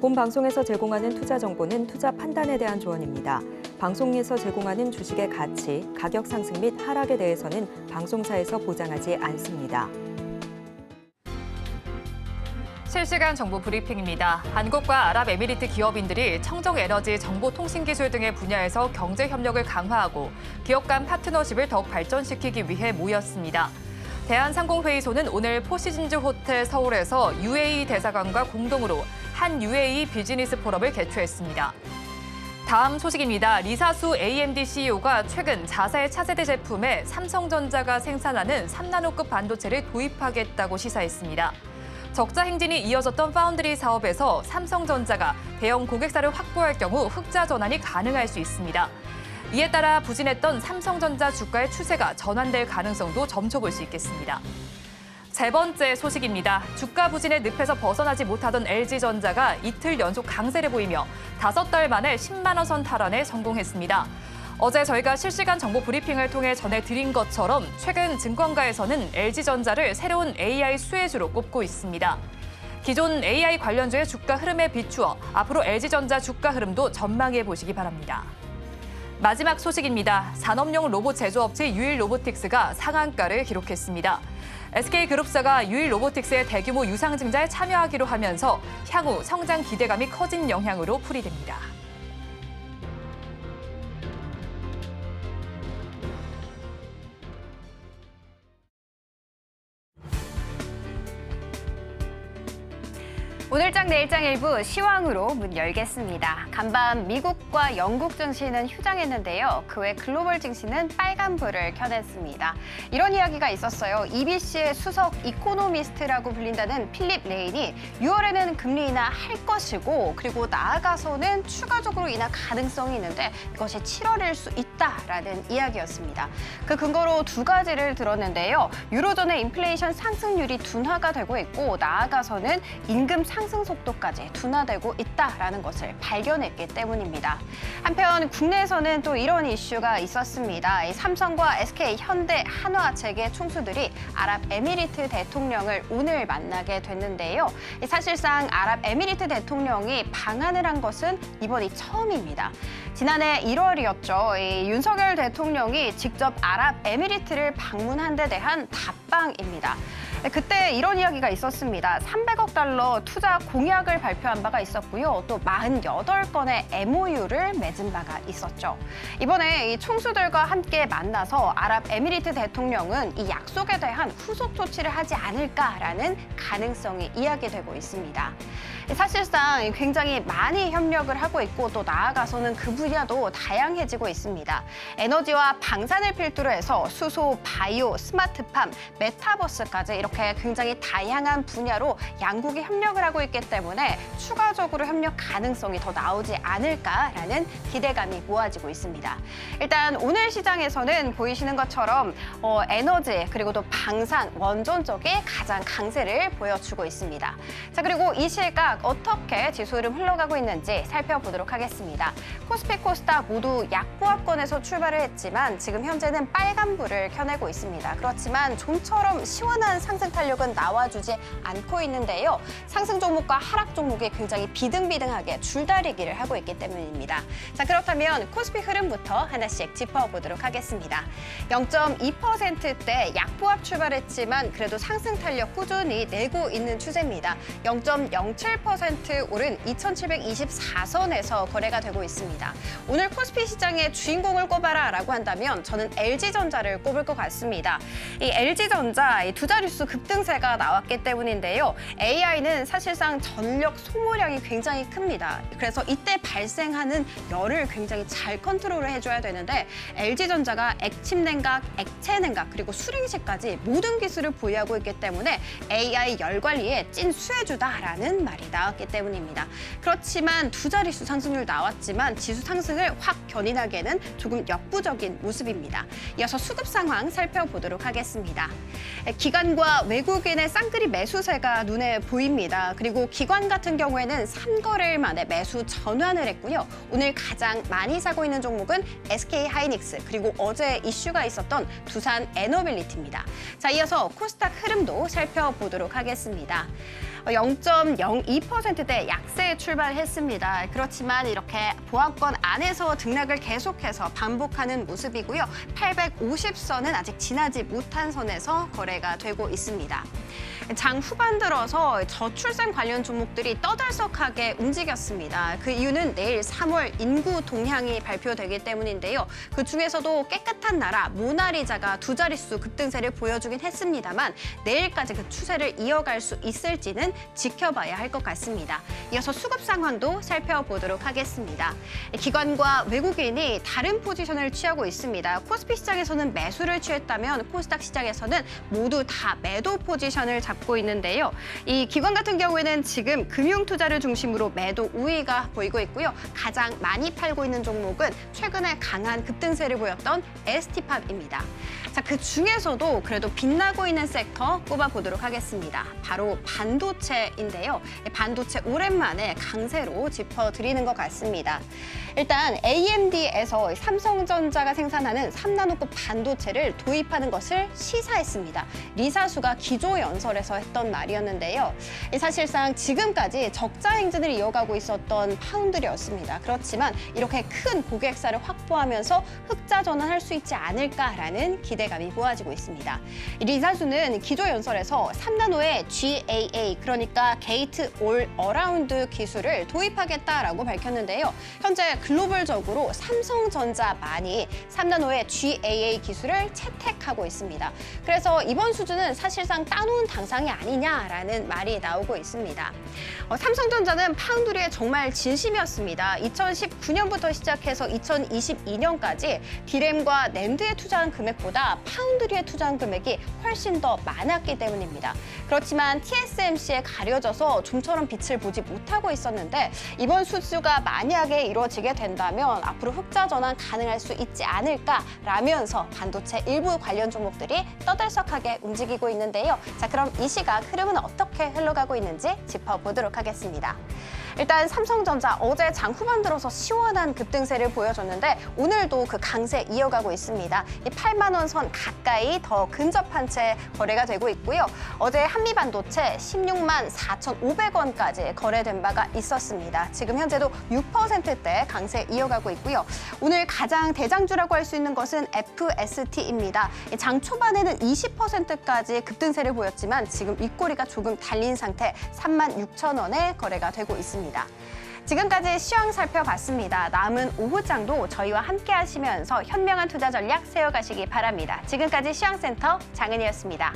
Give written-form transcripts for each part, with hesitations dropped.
본 방송에서 제공하는 투자 정보는 투자 판단에 대한 조언입니다. 방송에서 제공하는 주식의 가치, 가격 상승 및 하락에 대해서는 방송사에서 보장하지 않습니다. 실시간 정보 브리핑입니다. 한국과 아랍에미리트 기업인들이 청정에너지, 정보통신기술 등의 분야에서 경제 협력을 강화하고 기업 간 파트너십을 더욱 발전시키기 위해 모였습니다. 대한상공회의소는 오늘 포시즌즈 호텔 서울에서 UAE 대사관과 공동으로 한 UAE 비즈니스 포럼을 개최했습니다. 다음 소식입니다. 리사수 AMD CEO가 최근 자사의 차세대 제품에 삼성전자가 생산하는 3나노급 반도체를 도입하겠다고 시사했습니다. 적자 행진이 이어졌던 파운드리 사업에서 삼성전자가 대형 고객사를 확보할 경우 흑자 전환이 가능할 수 있습니다. 이에 따라 부진했던 삼성전자 주가의 추세가 전환될 가능성도 점쳐볼 수 있겠습니다. 세 번째 소식입니다. 주가 부진의 늪에서 벗어나지 못하던 LG전자가 이틀 연속 강세를 보이며 5달 만에 10만 원 선 탈환에 성공했습니다. 어제 저희가 실시간 정보 브리핑을 통해 전해드린 것처럼 최근 증권가에서는 LG전자를 새로운 AI 수혜주로 꼽고 있습니다. 기존 AI 관련주의 주가 흐름에 비추어 앞으로 LG전자 주가 흐름도 전망해 보시기 바랍니다. 마지막 소식입니다. 산업용 로봇 제조업체 유일로보틱스가 상한가를 기록했습니다. SK그룹사가 유일로보틱스의 대규모 유상증자에 참여하기로 하면서 향후 성장 기대감이 커진 영향으로 풀이됩니다. 오늘장 내일장 일부 시황으로 문 열겠습니다. 간밤 미국과 영국 증시는 휴장했는데요. 그 외 글로벌 증시는 빨간불을 켜냈습니다. 이런 이야기가 있었어요. EBC의 수석 이코노미스트라고 불린다는 필립 레인이 6월에는 금리 인하할 것이고 그리고 나아가서는 추가적으로 인하 가능성이 있는데 이것이 7월일 수 있다라는 이야기였습니다. 그 근거로 두 가지를 들었는데요. 유로존의 인플레이션 상승률이 둔화가 되고 있고 나아가서는 임금 상승 속도까지 둔화되고 있다라는 것을 발견했기 때문입니다. 한편 국내에서는 또 이런 이슈가 있었습니다. 삼성과 SK, 현대, 한화 재계 총수들이 아랍에미리트 대통령을 오늘 만나게 됐는데요. 사실상 아랍에미리트 대통령이 방한을 한 것은 이번이 처음입니다. 지난해 1월이었죠. 윤석열 대통령이 직접 아랍에미리트를 방문한 데 대한 답방입니다. 그때 이런 이야기가 있었습니다. 300억 달러 투자 공약을 발표한 바가 있었고요. 또 48건의 MOU를 맺은 바가 있었죠. 이번에 이 총수들과 함께 만나서 아랍에미리트 대통령은 이 약속에 대한 후속 조치를 하지 않을까라는 가능성이 이야기되고 있습니다. 사실상 굉장히 많이 협력을 하고 있고 또 나아가서는 그 분야도 다양해지고 있습니다. 에너지와 방산을 필두로 해서 수소, 바이오, 스마트팜, 메타버스까지 이렇게 굉장히 다양한 분야로 양국이 협력을 하고 있기 때문에 추가적으로 협력 가능성이 더 나오지 않을까라는 기대감이 모아지고 있습니다. 일단 오늘 시장에서는 보이시는 것처럼 에너지 그리고 또 방산, 원전 쪽에 가장 강세를 보여주고 있습니다. 자, 그리고 이 시각 어떻게 지수 흐름 흘러가고 있는지 살펴보도록 하겠습니다. 코스피, 코스닥 모두 약보합권에서 출발을 했지만 지금 현재는 빨간불을 켜내고 있습니다. 그렇지만 좀처럼 시원한 상승 탄력은 나와주지 않고 있는데요. 상승 종목과 하락 종목이 굉장히 비등비등하게 줄다리기를 하고 있기 때문입니다. 자, 그렇다면 코스피 흐름부터 하나씩 짚어보도록 하겠습니다. 0.2%대 약보합 출발했지만 그래도 상승 탄력 꾸준히 내고 있는 추세입니다. 0.07% 오른 2724선에서 거래가 되고 있습니다. 오늘 코스피 시장의 주인공을 꼽아라라고 한다면 저는 LG전자를 꼽을 것 같습니다. 이 LG전자 두 자릿수 급등세가 나왔기 때문인데요. AI는 사실상 전력 소모량이 굉장히 큽니다. 그래서 이때 발생하는 열을 굉장히 잘 컨트롤을 해줘야 되는데 LG전자가 액침 냉각, 액체 냉각 그리고 수랭식까지 모든 기술을 보유하고 있기 때문에 AI 열 관리에 찐 수혜주다라는 말이 나왔기 때문입니다. 그렇지만 두 자릿수 상승률 나왔지만 지수 상승을 확 견인하기에는 조금 역부족인 모습입니다. 이어서 수급 상황 살펴보도록 하겠습니다. 기관과 외국인의 쌍끌이 매수세가 눈에 보입니다. 그리고 기관 같은 경우에는 3거래일 만에 매수 전환을 했고요. 오늘 가장 많이 사고 있는 종목은 SK하이닉스 그리고 어제 이슈가 있었던 두산 에너빌리티입니다. 자, 이어서 코스닥 흐름도 살펴보도록 하겠습니다. 0.02%대 약세에 출발했습니다. 그렇지만 이렇게 보합권 안에서 등락을 계속해서 반복하는 모습이고요. 850선은 아직 지나지 못한 선에서 거래가 되고 있습니다. 장 후반 들어서 저출생 관련 종목들이 떠들썩하게 움직였습니다. 그 이유는 내일 3월 인구 동향이 발표되기 때문인데요. 그 중에서도 깨끗한 나라 모나리자가 두 자릿수 급등세를 보여주긴 했습니다만 내일까지 그 추세를 이어갈 수 있을지는 지켜봐야 할 것 같습니다. 이어서 수급 상황도 살펴보도록 하겠습니다. 기관과 외국인이 다른 포지션을 취하고 있습니다. 코스피 시장에서는 매수를 취했다면 코스닥 시장에서는 모두 다 매도 포지션을 잡고 있는데요. 이 기관 같은 경우에는 지금 금융 투자를 중심으로 매도 우위가 보이고 있고요. 가장 많이 팔고 있는 종목은 최근에 강한 급등세를 보였던 ST팜입니다. 자, 그 중에서도 그래도 빛나고 있는 섹터 꼽아보도록 하겠습니다. 바로 반도체인데요. 반도체 오랜만에 강세로 짚어드리는 것 같습니다. 일단 AMD에서 삼성전자가 생산하는 3나노급 반도체를 도입하는 것을 시사했습니다. 리사수가 기조연설에서 했던 말이었는데요. 사실상 지금까지 적자 행진을 이어가고 있었던 파운드리였습니다. 그렇지만 이렇게 큰 고객사를 확보하면서 흑자 전환할 수 있지 않을까라는 기대감이 모아지고 있습니다. 리사수는 기조연설에서 3나노의 GAA, 그러니까 게이트 올 어라운드 기술을 도입하겠다라고 밝혔는데요. 현재 글로벌적으로 삼성전자만이 3나노의 GAA 기술을 채택하고 있습니다. 그래서 이번 수준은 사실상 따놓은 당상이 아니냐라는 말이 나오고 있습니다. 삼성전자는 파운드리에 정말 진심이었습니다. 2019년부터 시작해서 2022년까지 디램과 낸드에 투자한 금액보다 파운드리에 투자한 금액이 훨씬 더 많았기 때문입니다. 그렇지만 TSMC에 가려져서 좀처럼 빛을 보지 못하고 있었는데 이번 수주가 만약에 이루어지게 된다면 앞으로 흑자 전환 가능할 수 있지 않을까라면서 반도체 일부 관련 종목들이 떠들썩하게 움직이고 있는데요. 자, 그럼 이 시각 흐름은 어떻게 흘러가고 있는지 짚어보도록 하겠습니다. 일단 삼성전자 어제 장 후반 들어서 시원한 급등세를 보여줬는데 오늘도 그 강세 이어가고 있습니다. 이 8만 원 선 가까이 더 근접한 채 거래가 되고 있고요. 어제 한미반도체 16만 4,500원까지 거래된 바가 있었습니다. 지금 현재도 6%대 강세 이어가고 있고요. 오늘 가장 대장주라고 할 수 있는 것은 FST입니다. 장 초반에는 20%까지 급등세를 보였지만 지금 윗꼬리가 조금 달린 상태 36,000원에 거래가 되고 있습니다. 지금까지 시황 살펴봤습니다. 남은 오후장도 저희와 함께 하시면서 현명한 투자 전략 세워가시기 바랍니다. 지금까지 시황센터 장은이었습니다.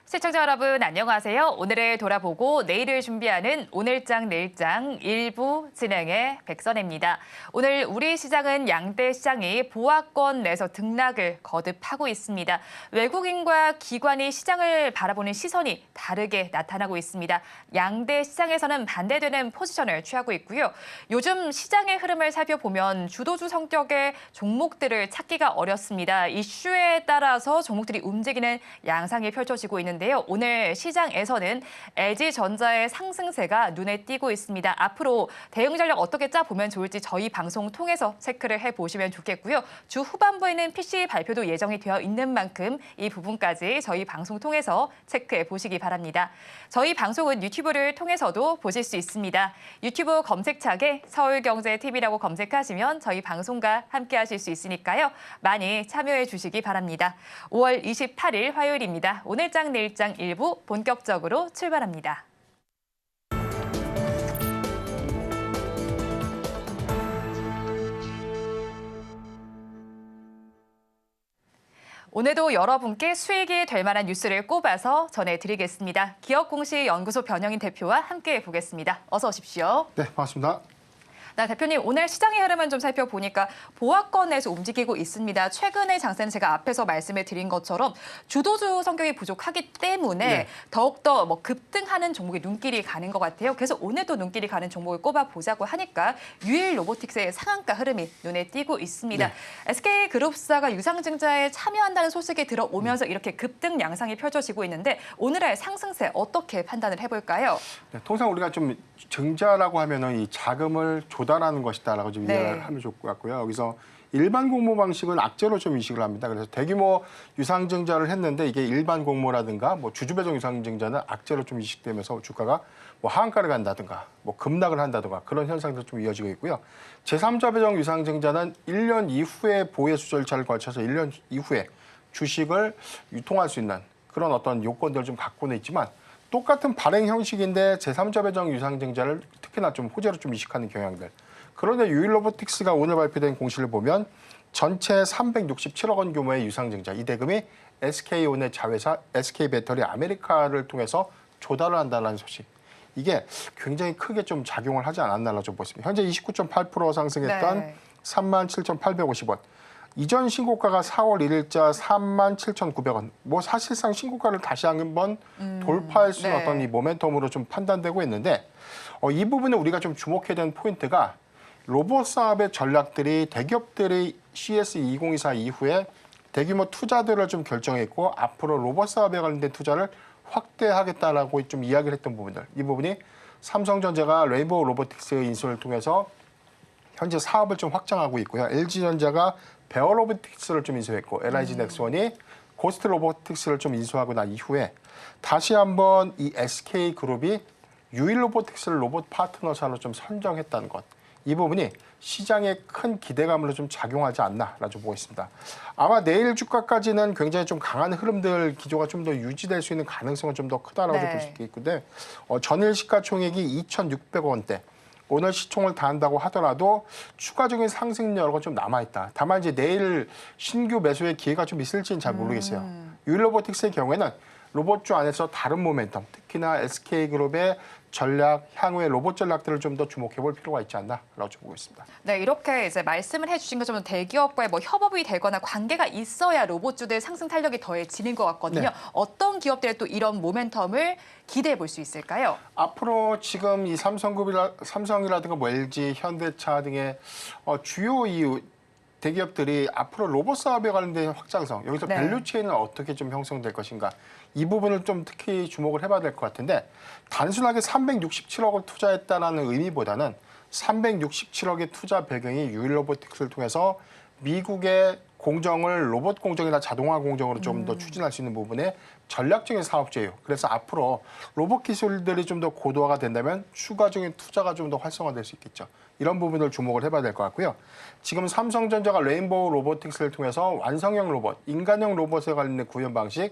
시청자 여러분 안녕하세요. 오늘을 돌아보고 내일을 준비하는 오늘장 내일장 1부 진행의 백선혜입니다. 오늘 우리 시장은 양대 시장이 보합권 내에서 등락을 거듭하고 있습니다. 외국인과 기관이 시장을 바라보는 시선이 다르게 나타나고 있습니다. 양대 시장에서는 반대되는 포지션을 취하고 있고요. 요즘 시장의 흐름을 살펴보면 주도주 성격의 종목들을 찾기가 어렵습니다. 이슈에 따라서 종목들이 움직이는 양상이 펼쳐지고 있는데 텐데요. 오늘 시장에서는 LG전자의 상승세가 눈에 띄고 있습니다. 앞으로 대응 전략 어떻게 짜보면 좋을지 저희 방송 통해서 체크를 해보시면 좋겠고요. 주 후반부에는 PC 발표도 예정이 되어 있는 만큼 이 부분까지 저희 방송 통해서 체크해 보시기 바랍니다. 저희 방송은 유튜브를 통해서도 보실 수 있습니다. 유튜브 검색창에 서울경제TV라고 검색하시면 저희 방송과 함께 하실 수 있으니까요. 많이 참여해 주시기 바랍니다. 5월 28일 화요일입니다. 오늘장 내일장 일부 본격적으로 출발합니다. 오늘도 여러분께 수익이 될 만한 뉴스를 꼽아서 전해드리겠습니다. 기업공시연구소 변영인 대표와 함께 보겠습니다. 어서 오십시오. 네, 반갑습니다. 네, 대표님, 오늘 시장의 흐름을 좀 살펴보니까 보합권에서 움직이고 있습니다. 최근의 장세는 제가 앞에서 말씀을 드린 것처럼 주도주 성격이 부족하기 때문에 더욱더 급등하는 종목에 눈길이 가는 것 같아요. 그래서 오늘도 눈길이 가는 종목을 꼽아보자고 하니까 유일 로보틱스의 상한가 흐름이 눈에 띄고 있습니다. SK그룹사가 유상증자에 참여한다는 소식이 들어오면서 이렇게 급등 양상이 펼쳐지고 있는데 오늘의 상승세 어떻게 판단을 해볼까요? 네, 통상 우리가 좀 증자라고 하면은 이 자금을 조달하는 것이다라고 좀 이해를 하면 좋을 것 같고요. 여기서 일반 공모 방식은 악재로 좀 인식을 합니다. 그래서 대규모 유상증자를 했는데 이게 일반 공모라든가 주주 배정 유상증자는 악재로 좀 인식되면서 주가가 하한가를 간다든가 급락을 한다든가 그런 현상도 좀 이어지고 있고요. 제3자 배정 유상증자는 1년 이후에 보혜수 절차를 거쳐서 1년 이후에 주식을 유통할 수 있는 그런 어떤 요건들을 좀 갖고는 있지만 똑같은 발행 형식인데 제3자 배정 유상증자를 특히나 좀 호재로 좀 인식하는 경향들. 그런데 유일로보틱스가 오늘 발표된 공시를 보면 전체 367억 원 규모의 유상증자, 이 대금이 SK온의 자회사 SK배터리 아메리카를 통해서 조달을 한다는 소식. 이게 굉장히 크게 좀 작용을 하지 않았나라고 좀 보겠습니다. 현재 29.8% 상승했던 37,850원. 이전 신고가가 4월 1일자 37,900원. 사실상 신고가를 다시 한번 돌파할 수 있는 어떤 이 모멘텀으로 좀 판단되고 있는데 이 부분에 우리가 좀 주목해야 되는 포인트가 로봇 사업의 전략들이 대기업들이 CS2024 이후에 대규모 투자들을 좀 결정했고 앞으로 로봇 사업에 관련된 투자를 확대하겠다라고 좀 이야기를 했던 부분들. 이 부분이 삼성전자가 레인보우 로보틱스의 인수를 통해서 현재 사업을 좀 확장하고 있고요. LG전자가 베어 로보틱스를 좀 인수했고 LIG 넥스원이 고스트 로보틱스를 좀 인수하고 난 이후에 다시 한번 이 SK그룹이 유일 로보틱스를 로봇 파트너사로 좀 선정했다는 것. 이 부분이 시장에 큰 기대감으로 좀 작용하지 않나라고 좀 보고 있습니다. 아마 내일 주가까지는 굉장히 좀 강한 흐름들 기조가 좀 더 유지될 수 있는 가능성은 좀 더 크다라고 볼 수 있겠는데 전일 시가총액이 2,600원대. 오늘 시총을 다한다고 하더라도 추가적인 상승 여력은 좀 남아있다. 다만 이제 내일 신규 매수의 기회가 좀 있을지는 잘 모르겠어요. 유일로보틱스의 경우에는 로봇주 안에서 다른 모멘텀, 특히나 SK그룹의 전략, 향후의 로봇 전략들을 좀 더 주목해 볼 필요가 있지 않나라고 좀 보고 있습니다. 네, 이렇게 이제 말씀을 해주신 것처럼 대기업과의 협업이 되거나 관계가 있어야 로봇주들 상승 탄력이 더해지는 것 같거든요. 어떤 기업들의 또 이런 모멘텀을 기대해 볼 수 있을까요? 앞으로 지금 이 삼성이라든가 LG, 현대차 등의 주요 이 대기업들이 앞으로 로봇 사업에 관련된 확장성, 여기서 밸류체인은 어떻게 좀 형성될 것인가, 이 부분을 좀 특히 주목을 해봐야 될 것 같은데 단순하게 367억을 투자했다는 의미보다는 367억의 투자 배경이 유일로보틱스를 통해서 미국의 공정을 로봇 공정이나 자동화 공정으로 좀 더 추진할 수 있는 부분에 전략적인 사업주예요. 그래서 앞으로 로봇 기술들이 좀 더 고도화가 된다면 추가적인 투자가 좀 더 활성화될 수 있겠죠. 이런 부분을 주목을 해봐야 될 것 같고요. 지금 삼성전자가 레인보우 로보틱스를 통해서 완성형 로봇, 인간형 로봇에 관련된 구현 방식,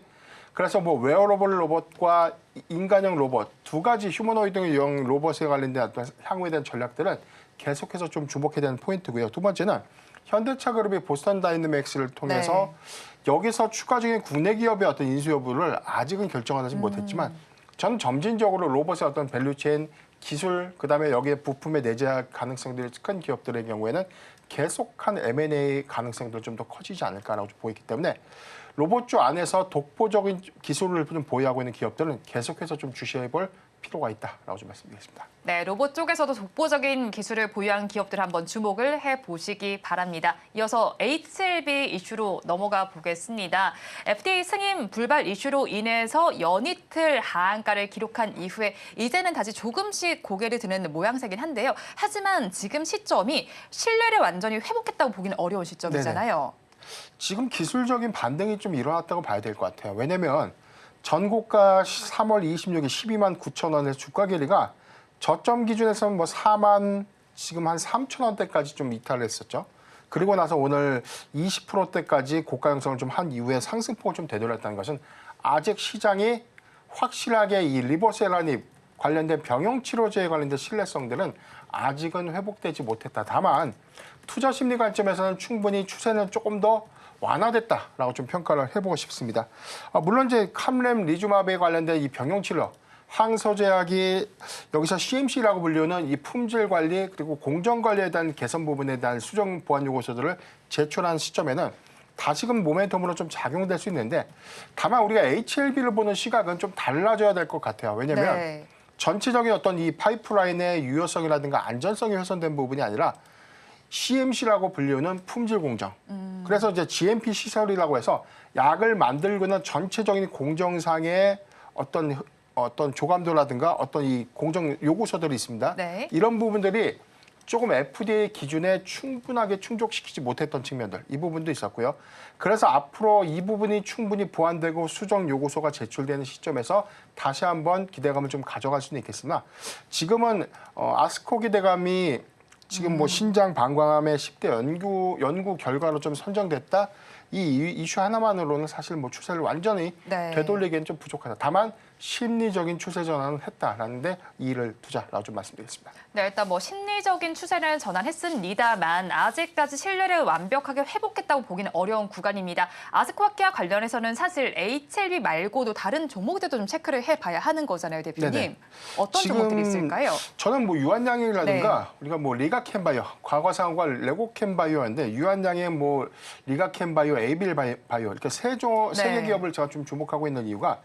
그래서 웨어러블 로봇과 인간형 로봇 두 가지 휴머노이드형 로봇에 관련된 어떤 향후에 대한 전략들은 계속해서 좀 주목해야 되는 포인트고요. 두 번째는 현대차 그룹이 보스턴 다이내믹스를 통해서 여기서 추가적인 국내 기업의 어떤 인수 여부를 아직은 결정하지 못했지만 전 점진적으로 로봇의 어떤 밸류체인 기술, 그다음에 여기에 부품의 내재할 가능성들이 큰 기업들의 경우에는 계속한 M&A 가능성도 좀 더 커지지 않을까라고 보이기 때문에 로봇주 안에서 독보적인 기술을 좀 보유하고 있는 기업들은 계속해서 좀 주시해볼 필요가 있다라고 좀 말씀드리겠습니다. 네, 로봇 쪽에서도 독보적인 기술을 보유한 기업들 한번 주목을 해보시기 바랍니다. 이어서 HLB 이슈로 넘어가 보겠습니다. FDA 승인 불발 이슈로 인해서 연이틀 하한가를 기록한 이후에 이제는 다시 조금씩 고개를 드는 모양새긴 한데요. 하지만 지금 시점이 신뢰를 완전히 회복했다고 보기는 어려운 시점이잖아요. 지금 기술적인 반등이 좀 일어났다고 봐야 될 것 같아요. 왜냐하면 전고가 3월 26일 12만 9천 원의 주가 괴리가 저점 기준에서는 뭐 4만 지금 한 3천 원대까지 좀 이탈을 했었죠. 그리고 나서 오늘 20%대까지 고가 형성을 좀 한 이후에 상승폭을 좀 되돌렸다는 것은 아직 시장이 확실하게 이 리보세라닙 관련된 병용 치료제에 관련된 신뢰성들은 아직은 회복되지 못했다. 다만 투자 심리 관점에서는 충분히 추세는 조금 더 완화됐다라고 좀 평가를 해보고 싶습니다. 물론 이제 캄렘 리주마브에 관련된 이 병용 치료 항소제약이 여기서 CMC라고 불리는 이 품질 관리 그리고 공정 관리에 대한 개선 부분에 대한 수정 보완 요구서들을 제출한 시점에는 다시금 모멘텀으로 좀 작용될 수 있는데 다만 우리가 HLB를 보는 시각은 좀 달라져야 될 것 같아요. 왜냐하면 네. 전체적인 어떤 이 파이프라인의 유효성이라든가 안전성이 훼손된 부분이 아니라 CMC라고 불리는 품질 공정. 그래서 이제 GMP 시설이라고 해서 약을 만들고는 전체적인 공정상의 어떤 조감도라든가 어떤 이 공정 요구서들이 있습니다. 네. 이런 부분들이 조금 FDA 기준에 충분하게 충족시키지 못했던 측면들, 이 부분도 있었고요. 그래서 앞으로 이 부분이 충분히 보완되고 수정 요구서가 제출되는 시점에서 다시 한번 기대감을 좀 가져갈 수는 있겠으나 지금은 아스코 기대감이 지금 뭐 신장 방광암의 10대 연구 결과로 좀 선정됐다. 이 이슈 하나만으로는 사실 뭐 추세를 완전히 네. 되돌리기엔 좀 부족하다. 다만 심리적인 추세 전환은 했다라는데 이의를 두자라고 좀 말씀드리겠습니다. 네, 일단 뭐 심리적인 추세를 전환했습니다만 아직까지 신뢰를 완벽하게 회복했다고 보기는 어려운 구간입니다. 아스코아키와 관련해서는 사실 HLB 말고도 다른 종목들도 좀 체크를 해봐야 하는 거잖아요, 대표님. 네네. 어떤 종목들이 있을까요? 저는 뭐 유한양행이라든가 네. 우리가 뭐 리가캠바이오, 과거 상황과 레고캠바이오인데 유한양행, 뭐 리가캠바이오, 에이빌바이오 이렇게 세 개 기업을 제가 좀 주목하고 있는 이유가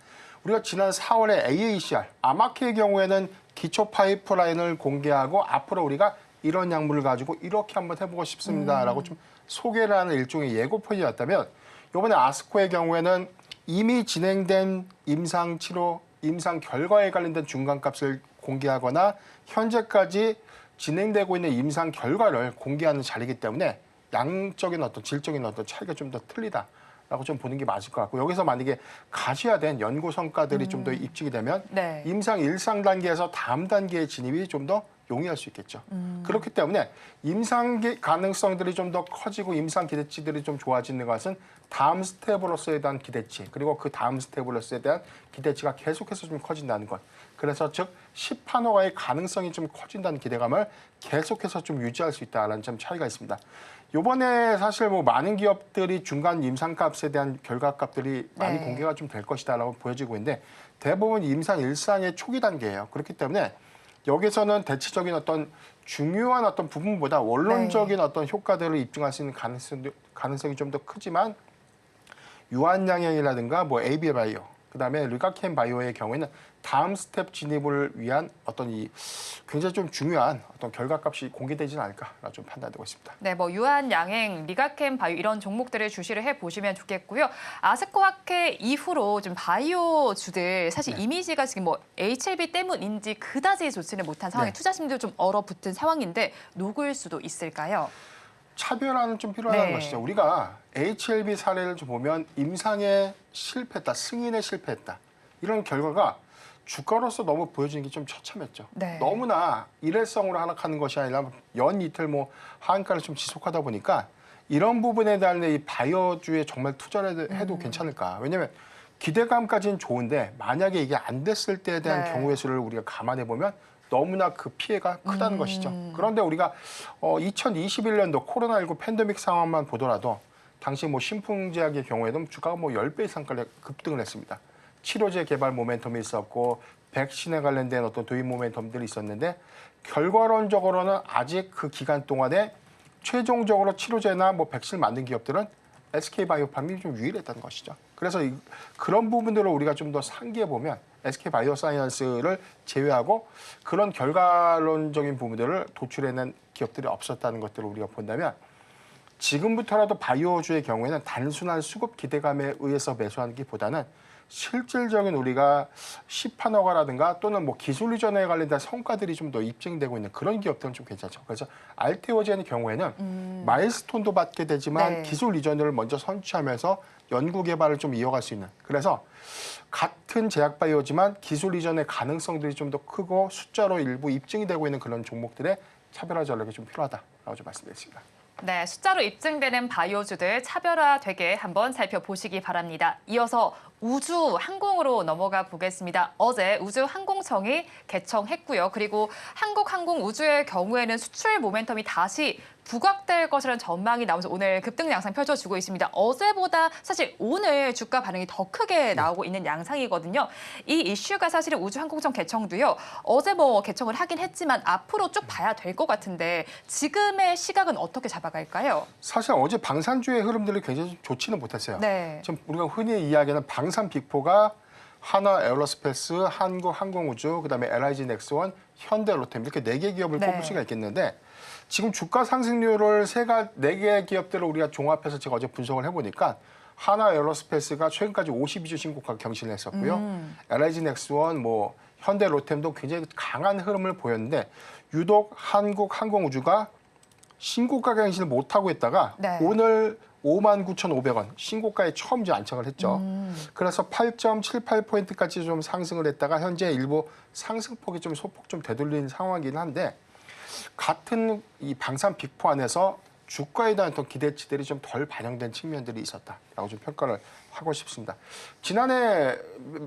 우리가 지난 4월에 AACR, 아마케의 경우에는 기초 파이프라인을 공개하고 앞으로 우리가 이런 약물을 가지고 이렇게 한번 해보고 싶습니다라고 좀 소개를 하는 일종의 예고편이었다면 이번에 아스코의 경우에는 이미 진행된 임상 치료, 임상 결과에 관련된 중간값을 공개하거나 현재까지 진행되고 있는 임상 결과를 공개하는 자리이기 때문에 양적인 어떤 질적인 어떤 차이가 좀 더 틀리다라고 좀 보는 게 맞을 것 같고 여기서 만약에 가시화된 연구 성과들이 좀 더 입증이 되면 네. 임상 1상 단계에서 다음 단계의 진입이 좀 더 용이할 수 있겠죠. 그렇기 때문에 임상 가능성들이 좀 더 커지고 임상 기대치들이 좀 좋아지는 것은 다음 스텝으로서에 대한 기대치 그리고 그 다음 스텝으로서에 대한 기대치가 계속해서 좀 커진다는 것. 그래서 즉 시판호가의 가능성이 좀 커진다는 기대감을 계속해서 좀 유지할 수 있다는 점 차이가 있습니다. 이번에 사실 뭐 많은 기업들이 중간 임상값에 대한 결과값들이 많이 네. 공개가 좀 될 것이다라고 보여지고 있는데 대부분 임상 1상의 초기 단계예요. 그렇기 때문에 여기서는 대체적인 어떤 중요한 어떤 부분보다 원론적인 어떤 효과들을 입증할 수 있는 가능성이 좀 더 크지만 유한양행이라든가 뭐 에이비바이오 그다음에 르가켄 바이오의 경우에는 다음 스텝 진입을 위한 어떤 이 굉장히 좀 중요한 어떤 결과값이 공개되지는 않을까라고 좀 판단되고 있습니다. 네, 뭐 유한양행, 리가캠 바이오 이런 종목들을 주시를 해보시면 좋겠고요. 아스코아케 이후로 좀 바이오주들 사실 이미지가 지금 뭐 HLB 때문인지 그다지 좋지는 못한 상황에 투자 심리도 좀 얼어붙은 상황인데 녹을 수도 있을까요? 차별화는 좀 필요하다는 네. 것이죠. 우리가 HLB 사례를 좀 보면 임상에 실패했다, 승인에 실패했다. 이런 결과가 주가로서 너무 보여지는 게 좀 처참했죠. 네. 너무나 일회성으로 하락하는 것이 아니라 연 이틀 뭐 하한가를 좀 지속하다 보니까 이런 부분에 대한 이 바이오주에 정말 투자를 해도 괜찮을까. 왜냐하면 기대감까지는 좋은데 만약에 이게 안 됐을 때에 대한 네. 경우의 수를 우리가 감안해 보면 너무나 그 피해가 크다는 것이죠. 그런데 우리가 2021년도 코로나19 팬데믹 상황만 보더라도 당시 뭐 신풍제약의 경우에도 주가가 뭐 10배 이상까지 급등을 했습니다. 치료제 개발 모멘텀이 있었고 백신에 관련된 어떤 도입 모멘텀들이 있었는데 결과론적으로는 아직 그 기간 동안에 최종적으로 치료제나 뭐 백신을 만든 기업들은 SK바이오팜이 좀 유일했다는 것이죠. 그래서 그런 부분들을 우리가 좀 더 상기해 보면 SK바이오사이언스를 제외하고 그런 결과론적인 부분들을 도출해낸 기업들이 없었다는 것들을 우리가 본다면 지금부터라도 바이오주의 경우에는 단순한 수급 기대감에 의해서 매수하기보다는 실질적인 우리가 시판 허가라든가 또는 뭐 기술 이전에 관련된 성과들이 좀 더 입증되고 있는 그런 기업들은 좀 괜찮죠. 그래서 알테오젠의 경우에는 마일스톤도 받게 되지만 네. 기술 이전을 먼저 선취하면서 연구 개발을 좀 이어갈 수 있는. 그래서 같은 제약바이오지만 기술 이전의 가능성들이 좀 더 크고 숫자로 일부 입증이 되고 있는 그런 종목들의 차별화 전략이 좀 필요하다라고 좀 말씀드렸습니다. 네, 숫자로 입증되는 바이오주들 차별화되게 한번 살펴보시기 바랍니다. 이어서 우주 항공으로 넘어가 보겠습니다. 어제 우주항공청이 개청했고요. 그리고 한국항공우주의 경우에는 수출 모멘텀이 다시 부각될 것이라는 전망이 나오면서 오늘 급등 양상 펼쳐지고 있습니다. 어제보다 사실 오늘 주가 반응이 더 크게 나오고 있는 양상이거든요. 이 이슈가 사실은 우주항공청 개청도요. 어제 뭐 개청을 하긴 했지만 앞으로 쭉 봐야 될 것 같은데 지금의 시각은 어떻게 잡아갈까요? 사실 어제 방산주의 흐름들이 굉장히 좀 좋지는 못했어요. 네. 지금 우리가 흔히 이야기하는 방산 빅4가 하나 에어로스페이스, 한국항공우주, 그다음에 LIG 넥스원, 현대 로템 이렇게 4개 기업을 네. 꼽을 수가 있겠는데 지금 주가 상승률을 4개 기업들을 우리가 종합해서 제가 어제 분석을 해보니까 하나 에어로스페이스가 최근까지 52주 신고가 경신을 했었고요. LIG 넥스원, 뭐 현대 로템도 굉장히 강한 흐름을 보였는데 유독 한국항공우주가 신고가 경신을 못하고 있다가 네. 오늘 59,500원 신고가에 처음 이제 안착을 했죠. 그래서 8.78포인트까지 좀 상승을 했다가 현재 일부 상승폭이 좀 소폭 좀 되돌린 상황이긴 한데 같은 이 방산 빅4 안에서 주가에 대한 어떤 기대치들이 좀 덜 반영된 측면들이 있었다라고 좀 평가를 하고 싶습니다. 지난해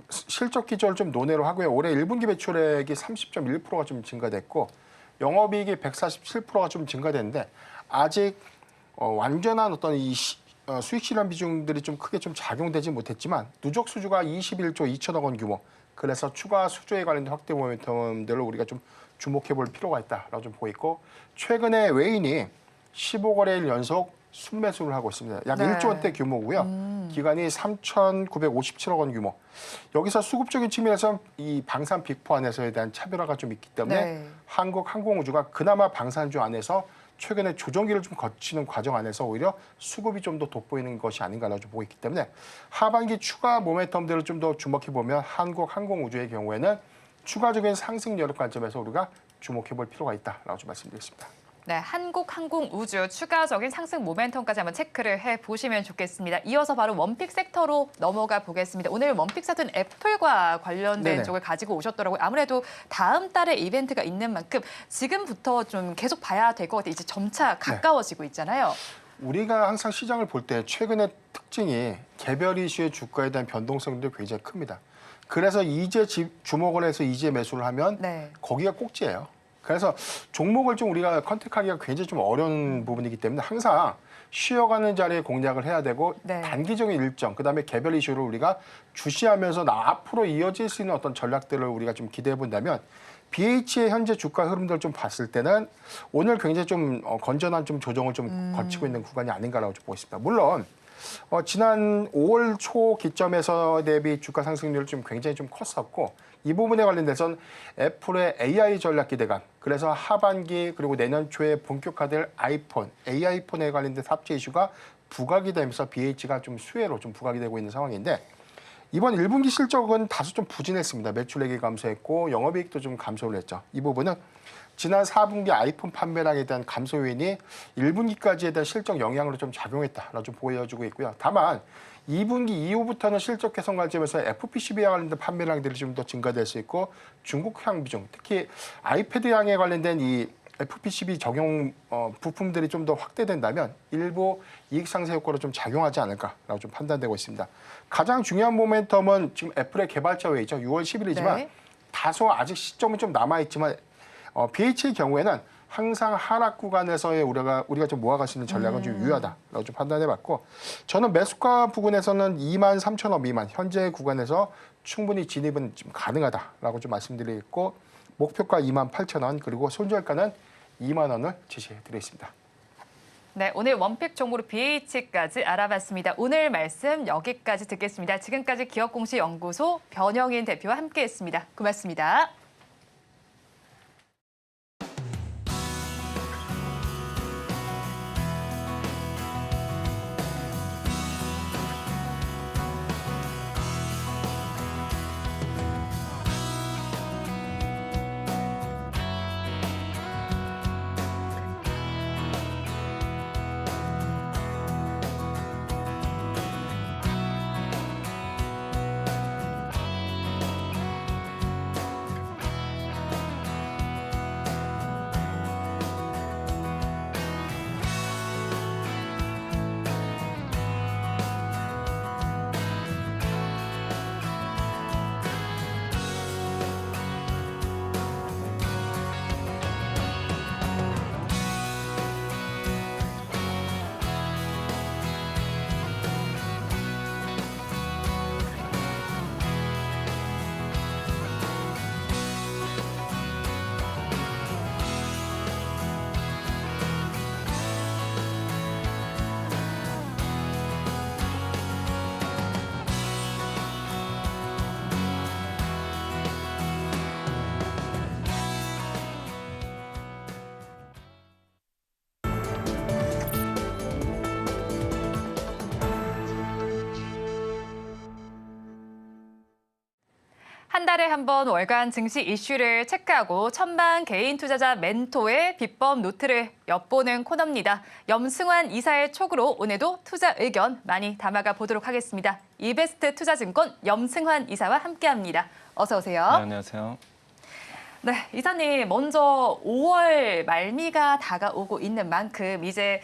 실적 기조를 좀 논외로 하고요. 올해 1분기 매출액이 30.1%가 좀 증가됐고 영업이익이 147%가 좀 증가됐는데 아직 완전한 어떤 이 수익 실현 비중들이 좀 크게 좀 작용되지 못했지만 누적 수주가 21조 2천억 원 규모. 그래서 추가 수주에 관련된 확대 모멘텀들을 우리가 좀 주목해 볼 필요가 있다라고 좀 보고 있고 최근에 외인이 15거래일 연속 순매수를 하고 있습니다. 약 네. 1조 원대 규모고요. 기간이 3,957억 원 규모. 여기서 수급적인 측면에서 이 방산 빅4 안에서에 대한 차별화가 좀 있기 때문에 네. 한국항공우주가 그나마 방산주 안에서 최근에 조정기를 좀 거치는 과정 안에서 오히려 수급이 좀 더 돋보이는 것이 아닌가라고 좀 보고 있기 때문에 하반기 추가 모멘텀들을 좀 더 주목해 보면 한국항공우주의 경우에는 추가적인 상승 여력 관점에서 우리가 주목해 볼 필요가 있다라고 좀 말씀드리겠습니다. 네, 한국항공우주 추가적인 상승 모멘텀까지 한번 체크를 해보시면 좋겠습니다. 이어서 바로 원픽 섹터로 넘어가 보겠습니다. 오늘 원픽 섹터는 애플과 관련된 네네. 쪽을 가지고 오셨더라고요. 아무래도 다음 달에 이벤트가 있는 만큼 지금부터 좀 계속 봐야 될 것 같아요. 이제 점차 가까워지고 있잖아요. 우리가 항상 시장을 볼 때 최근의 특징이 개별 이슈의 주가에 대한 변동성들이 굉장히 큽니다. 그래서 이제 주목을 해서 이제 매수를 하면 네. 거기가 꼭지예요. 그래서 종목을 좀 우리가 컨택하기가 굉장히 좀 어려운 부분이기 때문에 항상 쉬어가는 자리에 공략을 해야 되고 네. 단기적인 일정, 그다음에 개별 이슈를 우리가 주시하면서 앞으로 이어질 수 있는 어떤 전략들을 우리가 좀 기대해 본다면 BH의 현재 주가 흐름들을 좀 봤을 때는 오늘 굉장히 좀 건전한 좀 조정을 좀 거치고 있는 구간이 아닌가라고 좀 보고 있습니다. 물론 지난 5월 초 기점에서 대비 주가 상승률이 좀 굉장히 좀 컸었고 이 부분에 관련돼서는 애플의 AI 전략 기대감, 그래서 하반기 그리고 내년 초에 본격화될 아이폰, AI폰에 관련된 탑재 이슈가 부각이 되면서 BH가 좀 수혜로 좀 부각이 되고 있는 상황인데 이번 1분기 실적은 다소 좀 부진했습니다. 매출액이 감소했고 영업이익도 좀 감소를 했죠. 이 부분은 지난 4분기 아이폰 판매량에 대한 감소 요인이 1분기까지에 대한 실적 영향으로 좀 작용했다라고 좀 보여지고 있고요. 다만 2분기 이후부터는 실적 개선 관점에서 FPCB와 관련된 판매량들이 좀 더 증가될 수 있고 중국향 비중, 특히 아이패드향에 관련된 이 FPCB 적용 부품들이 좀 더 확대된다면 일부 이익 상쇄 효과로 좀 작용하지 않을까라고 좀 판단되고 있습니다. 가장 중요한 모멘텀은 지금 애플의 개발자 회의죠. 6월 10일이지만 네. 다소 아직 시점은 좀 남아 있지만 BH의 경우에는 항상 하락 구간에서의 우리가 좀 모아갈 수 있는 전략은 좀 유효하다라고 좀 판단해봤고 저는 매수가 부근에서는 23,000원 미만 현재 구간에서 충분히 진입은 좀 가능하다라고 좀 말씀드리겠고 목표가 28,000원 그리고 손절가는 2만 원을 제시해드리겠습니다. 네, 오늘 원픽 종목으로 BH까지 알아봤습니다. 오늘 말씀 여기까지 듣겠습니다. 지금까지 기업공시연구소 변영인 대표와 함께했습니다. 고맙습니다. 한 달에 한 번 월간 증시 이슈를 체크하고 천만 개인 투자자 멘토의 비법 노트를 엿보는 코너입니다. 염승환 이사의 촉으로 오늘도 투자 의견 많이 담아가 보도록 하겠습니다. 이베스트 투자증권 염승환 이사와 함께합니다. 어서 오세요. 네, 안녕하세요. 네, 이사님 먼저 5월 말미가 다가오고 있는 만큼 이제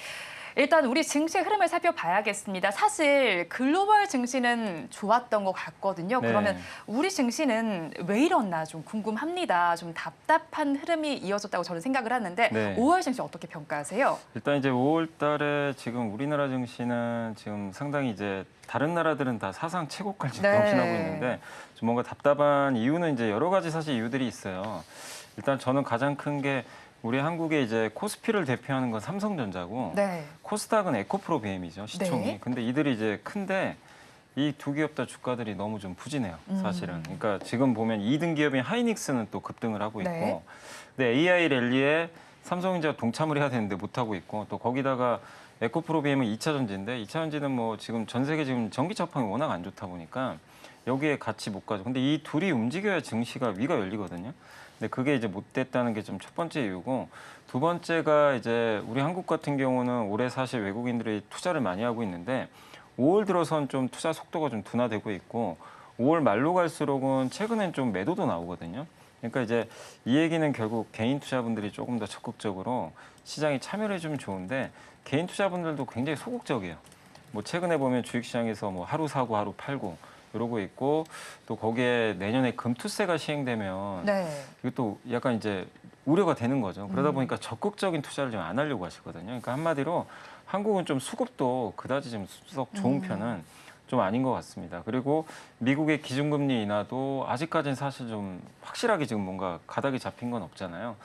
일단 우리 증시의 흐름을 살펴봐야겠습니다. 사실 글로벌 증시는 좋았던 것 같거든요. 네. 그러면 우리 증시는 왜 이렇나 좀 궁금합니다. 좀 답답한 흐름이 이어졌다고 저는 생각을 하는데 네. 5월 증시 어떻게 평가하세요? 일단 이제 5월 달에 지금 우리나라 증시는 지금 상당히 이제 다른 나라들은 다 사상 최고가를 지금 네. 경신하고 있는데 좀 뭔가 답답한 이유는 이제 여러 가지 사실 이유들이 있어요. 일단 저는 가장 큰 게 우리 한국의 이제 코스피를 대표하는 건 삼성전자고 네. 코스닥은 에코프로비엠이죠, 시총이. 네. 근데 이들이 이제 큰데 이 두 기업 다 주가들이 너무 좀 부진해요, 사실은. 그러니까 지금 보면 2등 기업인 하이닉스는 또 급등을 하고 있고 네. 근데 AI 랠리에 삼성전자가 동참을 해야 되는데 못 하고 있고 또 거기다가 에코프로비엠은 2차 전지인데 2차 전지는 뭐 지금 전 세계 지금 전기 차팡이 워낙 안 좋다 보니까 여기에 같이 못 가죠. 근데 이 둘이 움직여야 증시가 위가 열리거든요. 근데 그게 이제 못 됐다는 게 좀 첫 번째 이유고 두 번째가 이제 우리 한국 같은 경우는 올해 사실 외국인들이 투자를 많이 하고 있는데 5월 들어선 좀 투자 속도가 좀 둔화되고 있고 5월 말로 갈수록은 최근엔 좀 매도도 나오거든요. 그러니까 이제 이 얘기는 결국 개인 투자분들이 조금 더 적극적으로 시장에 참여를 해주면 좋은데 개인 투자분들도 굉장히 소극적이에요. 뭐 최근에 보면 주식시장에서 뭐 하루 사고 하루 팔고 이러고 있고 또 거기에 내년에 금투세가 시행되면 네. 이것도 약간 이제 우려가 되는 거죠. 그러다 보니까 적극적인 투자를 좀 안 하려고 하시거든요. 그러니까 한마디로 한국은 좀 수급도 그다지 좀 썩 좋은 편은 좀 아닌 것 같습니다. 그리고 미국의 기준금리 인하도 아직까지는 사실 좀 확실하게 지금 뭔가 가닥이 잡힌 건 없잖아요.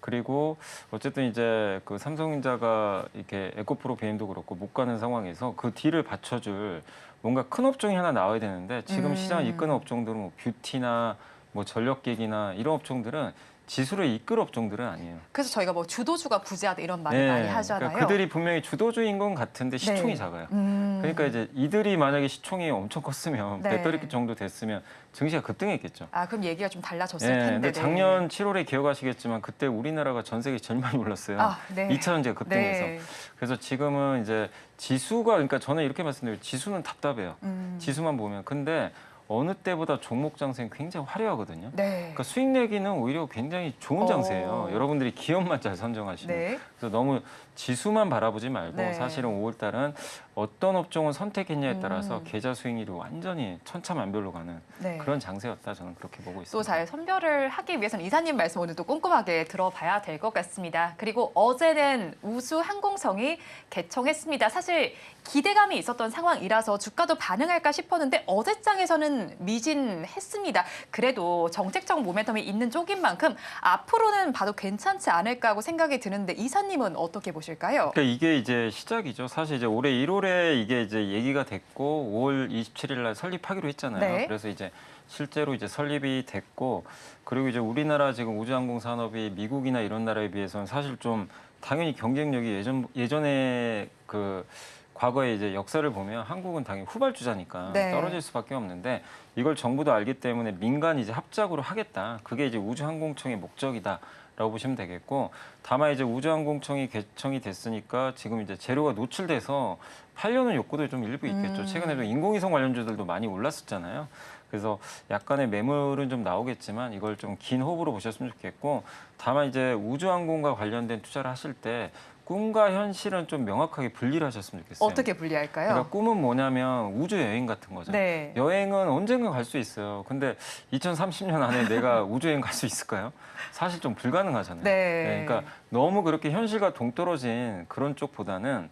그리고 어쨌든 이제 그 삼성전자가 이렇게 에코프로 BM도 그렇고 못 가는 상황에서 그 뒤를 받쳐줄 뭔가 큰 업종이 하나 나와야 되는데 지금 시장을 이끄는 업종들은 뭐 뷰티나 뭐 전력기기나 이런 업종들은 지수를 이끌 업종들은 아니에요. 그래서 저희가 뭐 주도주가 부재하다 이런 말을 많이 하잖아요. 그러니까 그들이 분명히 주도주인 건 같은데 시총이 네. 작아요. 그러니까 이제 이들이 만약에 시총이 엄청 컸으면 네. 배터리 정도 됐으면 증시가 급등했겠죠. 아, 그럼 얘기가 좀 달라졌을 네, 텐데. 근데 네. 작년 7월에 기억하시겠지만 그때 우리나라가 전 세계 제일 많이 올랐어요. 아, 네. 2차 전지가 급등해서. 네. 그래서 지금은 이제 지수가 그러니까 저는 이렇게 말씀드려요. 지수는 답답해요. 지수만 보면. 근데 어느 때보다 종목 장세는 굉장히 화려하거든요. 네. 그러니까 수익 내기는 오히려 굉장히 좋은 장세예요. 여러분들이 기업만 잘 선정하시면. 네. 그래서 너무 지수만 바라보지 말고 네. 사실은 5월 달은 어떤 업종을 선택했냐에 따라서 계좌 수익률이 완전히 천차만별로 가는 네. 그런 장세였다. 저는 그렇게 보고 있습니다. 또 잘 선별을 하기 위해서는 이사님 말씀 오늘 또 꼼꼼하게 들어봐야 될 것 같습니다. 그리고 어제는 우수항공성이 개청했습니다. 사실 기대감이 있었던 상황이라서 주가도 반응할까 싶었는데 어제장에서는 미진했습니다. 그래도 정책적 모멘텀이 있는 쪽인 만큼 앞으로는 봐도 괜찮지 않을까 하고 생각이 드는데 이사님은 어떻게 보셨나요? 보실까요? 그러니까 이게 이제 시작이죠. 사실 이제 올해 1월에 이게 이제 얘기가 됐고 5월 27일 날 설립하기로 했잖아요. 네. 그래서 이제 실제로 이제 설립이 됐고 그리고 이제 우리나라 지금 우주항공 산업이 미국이나 이런 나라에 비해서는 사실 좀 당연히 경쟁력이 예전에 그 과거에 이제 역사를 보면 한국은 당연히 후발주자니까 네. 떨어질 수밖에 없는데 이걸 정부도 알기 때문에 민간이 이제 합작으로 하겠다. 그게 이제 우주항공청의 목적이다라고 보시면 되겠고 다만 이제 우주항공청이 개청이 됐으니까 지금 이제 재료가 노출돼서 팔려는 욕구도 좀 일부 있겠죠. 최근에도 인공위성 관련주들도 많이 올랐었잖아요. 그래서 약간의 매물은 좀 나오겠지만 이걸 좀 긴 호흡으로 보셨으면 좋겠고 다만 이제 우주항공과 관련된 투자를 하실 때 꿈과 현실은 좀 명확하게 분리를 하셨으면 좋겠어요. 어떻게 분리할까요? 그러니까 꿈은 뭐냐면 우주 여행 같은 거죠. 네. 여행은 언젠가 갈 수 있어요. 근데 2030년 안에 내가 우주 여행 갈 수 있을까요? 사실 좀 불가능하잖아요. 네. 그러니까 너무 그렇게 현실과 동떨어진 그런 쪽보다는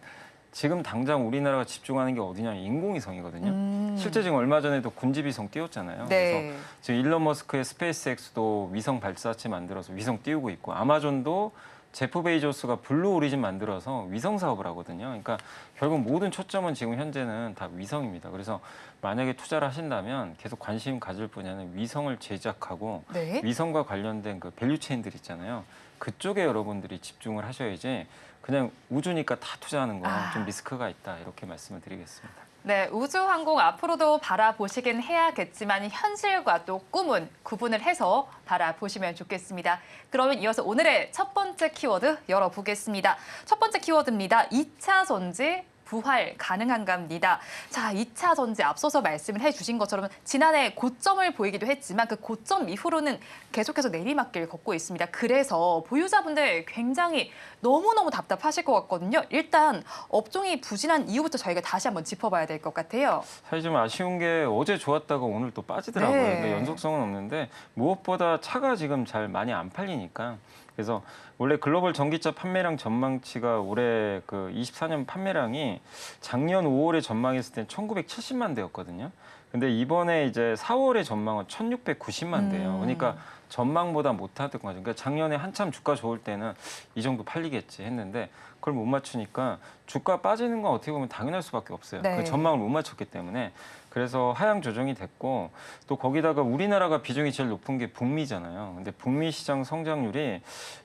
지금 당장 우리나라가 집중하는 게 어디냐면 인공위성이거든요. 실제 지금 얼마 전에도 군집위성 띄웠잖아요. 네. 그래서 지금 일론 머스크의 스페이스X도 위성 발사체 만들어서 위성 띄우고 있고 아마존도 제프 베이조스가 블루 오리진 만들어서 위성 사업을 하거든요. 그러니까 결국 모든 초점은 지금 현재는 다 위성입니다. 그래서 만약에 투자를 하신다면 계속 관심 가질 분야는 위성을 제작하고 네. 위성과 관련된 그 밸류 체인들 있잖아요. 그쪽에 여러분들이 집중을 하셔야지 그냥 우주니까 다 투자하는 건 좀 리스크가 있다 이렇게 말씀을 드리겠습니다. 네, 우주항공 앞으로도 바라보시긴 해야겠지만 현실과 또 꿈은 구분을 해서 바라보시면 좋겠습니다. 그러면 이어서 오늘의 첫 번째 키워드 열어보겠습니다. 첫 번째 키워드입니다. 2차 전지 부활 가능한가입니다. 자, 2차 전지 앞서서 말씀을 해주신 것처럼 지난해 고점을 보이기도 했지만 그 고점 이후로는 계속해서 내리막길 걷고 있습니다. 그래서 보유자분들 굉장히 너무너무 답답하실 것 같거든요. 일단 업종이 부진한 이유부터 저희가 다시 한번 짚어봐야 될 것 같아요. 사실 좀 아쉬운 게 어제 좋았다가 오늘 또 빠지더라고요. 네. 그러니까 연속성은 없는데 무엇보다 차가 지금 잘 많이 안 팔리니까 그래서 원래 글로벌 전기차 판매량 전망치가 올해 그 24년 판매량이 작년 5월에 전망했을 때 1970만 대였거든요. 근데 이번에 이제 4월에 전망은 1690만 대예요. 그러니까 전망보다 못하던 거죠. 그러니까 작년에 한참 주가 좋을 때는 이 정도 팔리겠지 했는데 그걸 못 맞추니까 주가 빠지는 건 어떻게 보면 당연할 수밖에 없어요. 네. 그 전망을 못 맞췄기 때문에. 그래서 하향 조정이 됐고 또 거기다가 우리나라가 비중이 제일 높은 게 북미잖아요. 근데 북미 시장 성장률이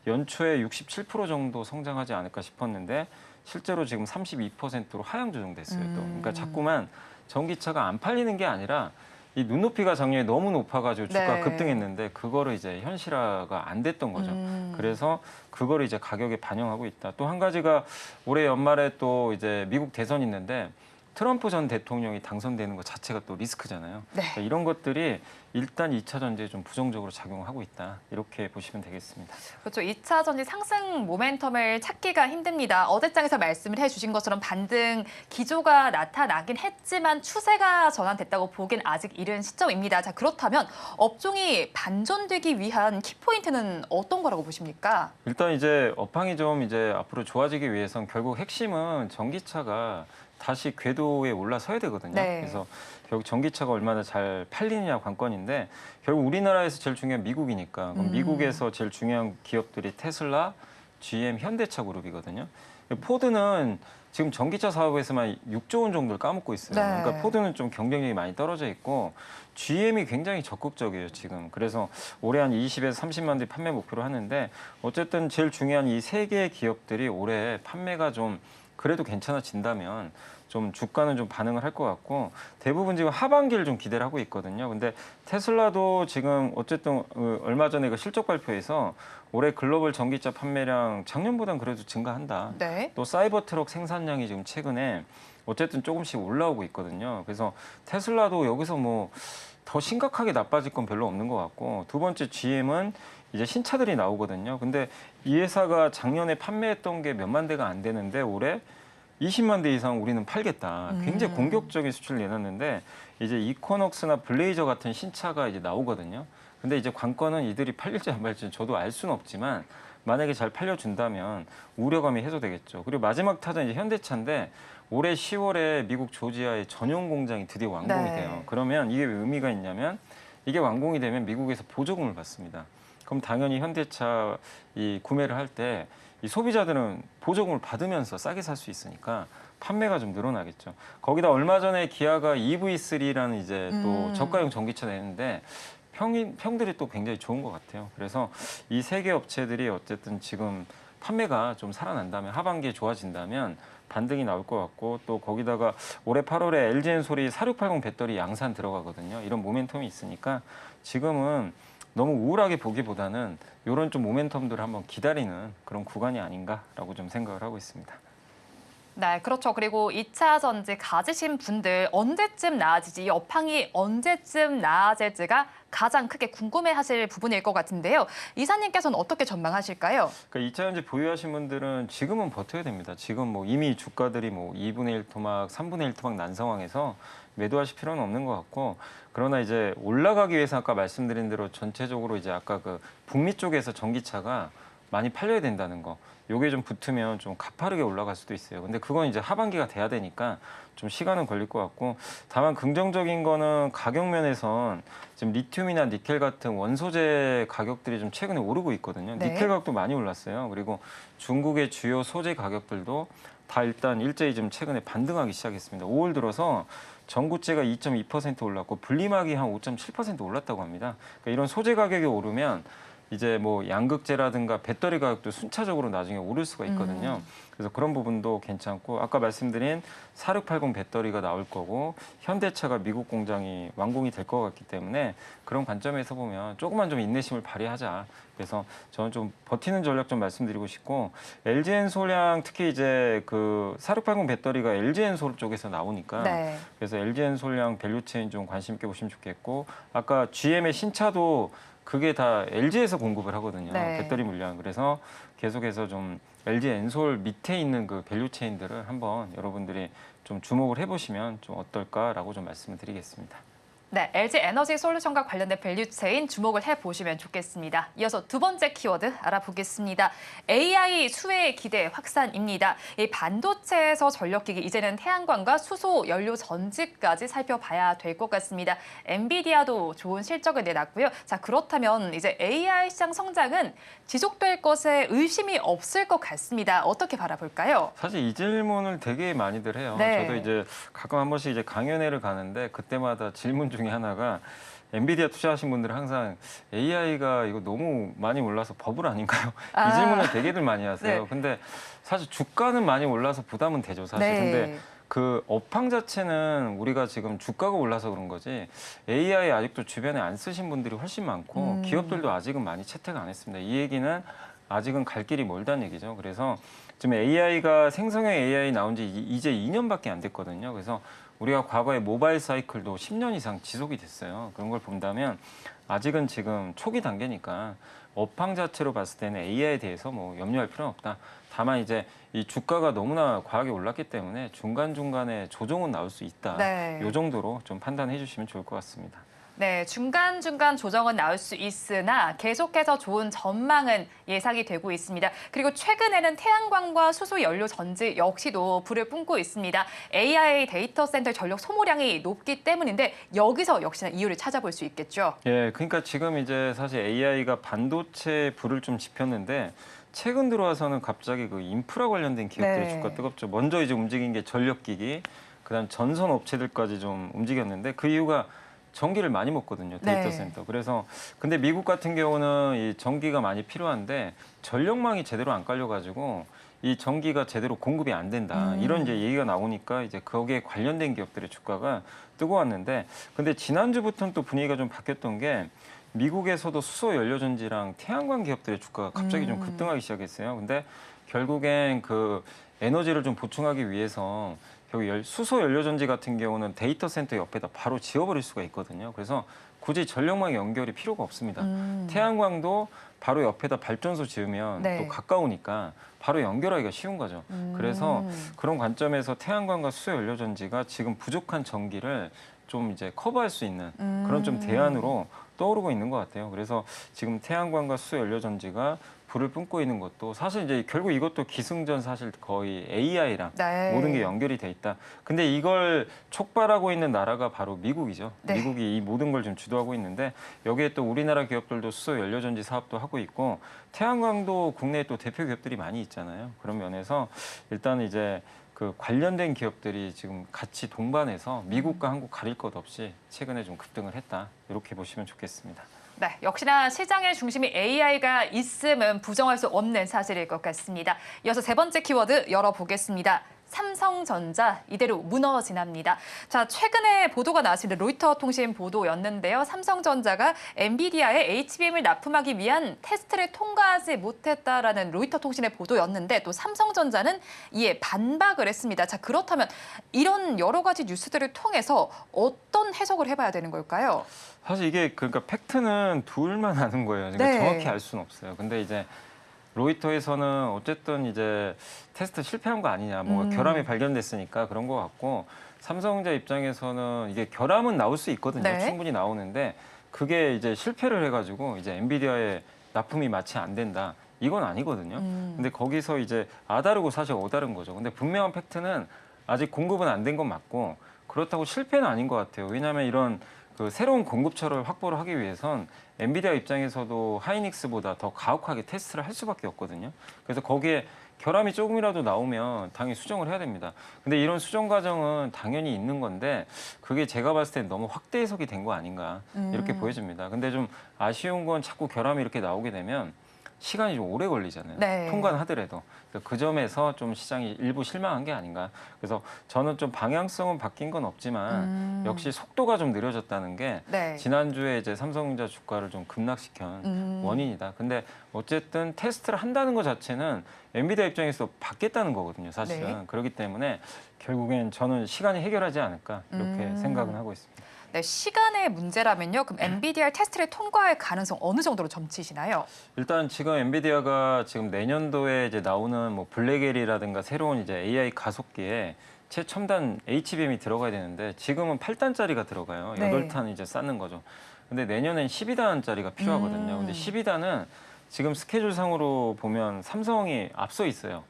연초에 67% 정도 성장하지 않을까 싶었는데 실제로 지금 32%로 하향 조정됐어요. 또. 그러니까 자꾸만 전기차가 안 팔리는 게 아니라 이 눈높이가 작년에 너무 높아가지고 주가 네. 급등했는데 그거를 이제 현실화가 안 됐던 거죠. 그래서 그거를 이제 가격에 반영하고 있다. 또 한 가지가 올해 연말에 또 이제 미국 대선이 있는데 트럼프 전 대통령이 당선되는 것 자체가 또 리스크잖아요. 네. 그러니까 이런 것들이 일단 2차 전지에 좀 부정적으로 작용하고 있다. 이렇게 보시면 되겠습니다. 그렇죠. 2차 전지 상승 모멘텀을 찾기가 힘듭니다. 어제장에서 말씀을 해주신 것처럼 반등 기조가 나타나긴 했지만 추세가 전환됐다고 보기엔 아직 이른 시점입니다. 자, 그렇다면 업종이 반전되기 위한 키포인트는 어떤 거라고 보십니까? 일단 이제 업황이 좀 이제 앞으로 좋아지기 위해선 결국 핵심은 전기차가 다시 궤도에 올라서야 되거든요. 네. 그래서 결국 전기차가 얼마나 잘 팔리느냐 관건인데 결국 우리나라에서 제일 중요한 미국이니까 그럼 미국에서 제일 중요한 기업들이 테슬라, GM, 현대차 그룹이거든요. 포드는 지금 전기차 사업에서만 6조 원 정도를 까먹고 있어요. 네. 그러니까 포드는 좀 경쟁력이 많이 떨어져 있고 GM이 굉장히 적극적이에요, 지금. 그래서 올해 한 20에서 30만 대 판매 목표로 하는데 어쨌든 제일 중요한 이 세 개의 기업들이 올해 판매가 좀 그래도 괜찮아진다면 좀 주가는 좀 반응을 할 것 같고 대부분 지금 하반기를 좀 기대를 하고 있거든요. 근데 테슬라도 지금 어쨌든 얼마 전에 그 실적 발표에서 올해 글로벌 전기차 판매량 작년보다는 그래도 증가한다. 네. 또 사이버 트럭 생산량이 지금 최근에 어쨌든 조금씩 올라오고 있거든요. 그래서 테슬라도 여기서 뭐 더 심각하게 나빠질 건 별로 없는 것 같고 두 번째 GM은 이제 신차들이 나오거든요. 근데 이 회사가 작년에 판매했던 게 몇만 대가 안 되는데 올해 20만 대 이상 우리는 팔겠다. 굉장히 공격적인 수치를 내놨는데 이제 이코녹스나 블레이저 같은 신차가 이제 나오거든요. 근데 이제 관건은 이들이 팔릴지 안 팔릴지 저도 알 수는 없지만 만약에 잘 팔려준다면 우려감이 해소되겠죠. 그리고 마지막 타자 이제 현대차인데 올해 10월에 미국 조지아의 전용 공장이 드디어 완공이 네. 돼요. 그러면 이게 왜 의미가 있냐면 이게 완공이 되면 미국에서 보조금을 받습니다. 그럼 당연히 현대차 이 구매를 할 때 이 소비자들은 보조금을 받으면서 싸게 살 수 있으니까 판매가 좀 늘어나겠죠. 거기다 얼마 전에 기아가 EV3라는 이제 또 저가형 전기차 내는데 평들이 또 굉장히 좋은 것 같아요. 그래서 이 세 개 업체들이 어쨌든 지금 판매가 좀 살아난다면 하반기에 좋아진다면 반등이 나올 것 같고 또 거기다가 올해 8월에 LG엔솔이 4680 배터리 양산 들어가거든요. 이런 모멘텀이 있으니까 지금은 너무 우울하게 보기보다는 이런 좀 모멘텀들을 한번 기다리는 그런 구간이 아닌가라고 좀 생각을 하고 있습니다. 네, 그렇죠. 그리고 2차 전지 가지신 분들 언제쯤 나아지지, 이 업황이 언제쯤 나아질지가 가장 크게 궁금해하실 부분일 것 같은데요. 이사님께서는 어떻게 전망하실까요? 그러니까 2차 전지 보유하신 분들은 지금은 버텨야 됩니다. 지금 뭐 이미 주가들이 뭐 2분의 1 토막, 3분의 1 토막 난 상황에서 매도하실 필요는 없는 것 같고 그러나 이제 올라가기 위해서 아까 말씀드린 대로 전체적으로 이제 아까 그 북미 쪽에서 전기차가 많이 팔려야 된다는 거. 요게 좀 붙으면 좀 가파르게 올라갈 수도 있어요. 근데 그건 이제 하반기가 돼야 되니까 좀 시간은 걸릴 것 같고 다만 긍정적인 거는 가격 면에선 지금 리튬이나 니켈 같은 원소재 가격들이 좀 최근에 오르고 있거든요. 네. 니켈 가격도 많이 올랐어요. 그리고 중국의 주요 소재 가격들도 다 일단 일제히 좀 최근에 반등하기 시작했습니다. 5월 들어서 전구재가 2.2% 올랐고 분리막이 한 5.7% 올랐다고 합니다. 그러니까 이런 소재 가격이 오르면 이제 뭐 양극재라든가 배터리 가격도 순차적으로 나중에 오를 수가 있거든요. 그래서 그런 부분도 괜찮고 아까 말씀드린 4680 배터리가 나올 거고 현대차가 미국 공장이 완공이 될 것 같기 때문에 그런 관점에서 보면 조금만 좀 인내심을 발휘하자. 그래서 저는 좀 버티는 전략 좀 말씀드리고 싶고 LG엔솔량 특히 이제 그 4680 배터리가 LG엔솔 쪽에서 나오니까 네. 그래서 LG엔솔량 밸류체인 좀 관심 있게 보시면 좋겠고 아까 GM의 신차도 그게 다 LG에서 공급을 하거든요. 네. 배터리 물량. 그래서 계속해서 좀 LG 엔솔 밑에 있는 그 밸류 체인들을 한번 여러분들이 좀 주목을 해보시면 좀 어떨까라고 좀 말씀을 드리겠습니다. 네, LG 에너지 솔루션과 관련된 밸류체인 주목을 해보시면 좋겠습니다. 이어서 두 번째 키워드 알아보겠습니다. AI 수혜의 기대 확산입니다. 이 반도체에서 전력기기, 이제는 태양광과 수소 연료 전지까지 살펴봐야 될 것 같습니다. 엔비디아도 좋은 실적을 내놨고요. 자, 그렇다면 이제 AI 시장 성장은 지속될 것에 의심이 없을 것 같습니다. 어떻게 바라볼까요? 사실 이 질문을 되게 많이들 해요. 네. 저도 이제 가끔 한 번씩 이제 강연회를 가는데 그때마다 질문 중에 하나가 엔비디아 투자하신 분들은 항상 AI가 이거 너무 많이 올라서 버블 아닌가요? 이 질문을 되게들 많이 하세요. 네. 근데 사실 주가는 많이 올라서 부담은 되죠, 사실. 네. 근데 그 업황 자체는 우리가 지금 주가가 올라서 그런 거지 AI 아직도 주변에 안 쓰신 분들이 훨씬 많고 기업들도 아직은 많이 채택 안 했습니다. 이 얘기는 아직은 갈 길이 멀다는 얘기죠. 그래서 지금 AI가 생성형 AI 나온 지 이제 2년밖에 안 됐거든요. 그래서 우리가 과거에 모바일 사이클도 10년 이상 지속이 됐어요. 그런 걸 본다면 아직은 지금 초기 단계니까 업황 자체로 봤을 때는 AI에 대해서 뭐 염려할 필요는 없다. 다만 이제 이 주가가 너무나 과하게 올랐기 때문에 중간중간에 조정은 나올 수 있다. 네. 이 정도로 좀 판단해 주시면 좋을 것 같습니다. 네, 중간중간 조정은 나올 수 있으나 계속해서 좋은 전망은 예상이 되고 있습니다. 그리고 최근에는 태양광과 수소 연료 전지 역시도 불을 뿜고 있습니다. AI 데이터 센터 전력 소모량이 높기 때문인데 여기서 역시나 이유를 찾아볼 수 있겠죠. 예, 그러니까 지금 이제 사실 AI가 반도체 불을 좀 지폈는데 최근 들어와서는 갑자기 그 인프라 관련된 기업들의 네. 주가 뜨겁죠. 먼저 이제 움직인 게 전력기기, 그다음 전선 업체들까지 좀 움직였는데 그 이유가 전기를 많이 먹거든요, 데이터 네. 센터. 그래서 근데 미국 같은 경우는 이 전기가 많이 필요한데 전력망이 제대로 안 깔려가지고 이 전기가 제대로 공급이 안 된다. 이런 이제 얘기가 나오니까 이제 거기에 관련된 기업들의 주가가 뜨거웠는데 근데 지난주부터는 또 분위기가 좀 바뀌었던 게 미국에서도 수소 연료전지랑 태양광 기업들의 주가가 갑자기 좀 급등하기 시작했어요. 근데 결국엔 그 에너지를 좀 보충하기 위해서 결국 수소 연료전지 같은 경우는 데이터 센터 옆에다 바로 지어버릴 수가 있거든요. 그래서 굳이 전력망 연결이 필요가 없습니다. 태양광도 바로 옆에다 발전소 지으면 네. 또 가까우니까 바로 연결하기가 쉬운 거죠. 그래서 그런 관점에서 태양광과 수소 연료전지가 지금 부족한 전기를 좀 이제 커버할 수 있는 그런 좀 대안으로 또 떠오르고 있는 것 같아요. 그래서 지금 태양광과 수소 연료 전지가 불을 뿜고 있는 것도 사실 이제 결국 이것도 기승전 사실 거의 AI랑 네. 모든 게 연결이 돼 있다. 근데 이걸 촉발하고 있는 나라가 바로 미국이죠. 네. 미국이 이 모든 걸 좀 주도하고 있는데 여기에 또 우리나라 기업들도 수소 연료 전지 사업도 하고 있고 태양광도 국내에 또 대표 기업들이 많이 있잖아요. 그런 면에서 일단 이제 그 관련된 기업들이 지금 같이 동반해서 미국과 한국 가릴 것 없이 최근에 좀 급등을 했다. 이렇게 보시면 좋겠습니다. 네, 역시나 시장의 중심이 AI가 있음은 부정할 수 없는 사실일 것 같습니다. 이어서 세 번째 키워드 열어보겠습니다. 삼성전자 이대로 무너지납니다. 자, 최근에 보도가 나왔습니다. 로이터 통신 보도였는데요. 삼성전자가 엔비디아의 HBM을 납품하기 위한 테스트를 통과하지 못했다라는 로이터 통신의 보도였는데 또 삼성전자는 이에 반박을 했습니다. 자, 그렇다면 이런 여러 가지 뉴스들을 통해서 어떤 해석을 해봐야 되는 걸까요? 사실 이게 그러니까 팩트는 둘만 아는 거예요. 그러니까 네. 정확히 알 수는 없어요. 근데 이제 로이터에서는 어쨌든 이제 테스트 실패한 거 아니냐, 뭔가 결함이 발견됐으니까 그런 것 같고 삼성전자 입장에서는 이게 결함은 나올 수 있거든요. 네. 충분히 나오는데 그게 이제 실패를 해가지고 이제 엔비디아에 납품이 마치 안 된다. 이건 아니거든요. 근데 거기서 이제 아다르고 사실 어다른 거죠. 근데 분명한 팩트는 아직 공급은 안 된 건 맞고 그렇다고 실패는 아닌 것 같아요. 왜냐하면 이런 그 새로운 공급처를 확보를 하기 위해선 엔비디아 입장에서도 하이닉스보다 더 가혹하게 테스트를 할 수밖에 없거든요. 그래서 거기에 결함이 조금이라도 나오면 당연히 수정을 해야 됩니다. 근데 이런 수정 과정은 당연히 있는 건데 그게 제가 봤을 때 너무 확대 해석이 된 거 아닌가 이렇게 보여집니다. 근데 좀 아쉬운 건 자꾸 결함이 이렇게 나오게 되면 시간이 좀 오래 걸리잖아요. 네. 통과는 하더라도. 그 점에서 좀 시장이 일부 실망한 게 아닌가. 그래서 저는 좀 방향성은 바뀐 건 없지만 역시 속도가 좀 느려졌다는 게 네. 지난주에 이제 삼성전자 주가를 좀 급락시킨 원인이다. 근데 어쨌든 테스트를 한다는 것 자체는 엔비디아 입장에서 받겠다는 거거든요, 사실은. 네. 그렇기 때문에 결국엔 저는 시간이 해결하지 않을까 이렇게 생각은 하고 있습니다. 네, 시간의 문제라면요. 그럼 엔비디아 테스트를 통과할 가능성 어느 정도로 점치시나요? 일단 지금 엔비디아가 지금 내년도에 이제 나오는 뭐 블랙엘이라든가 새로운 이제 AI 가속기에 최첨단 HBM이 들어가야 되는데 지금은 8단짜리가 들어가요. 네. 8탄 이제 쌓는 거죠. 근데 내년엔 12단짜리가 필요하거든요. 근데 12단은 지금 스케줄상으로 보면 삼성이 앞서 있어요.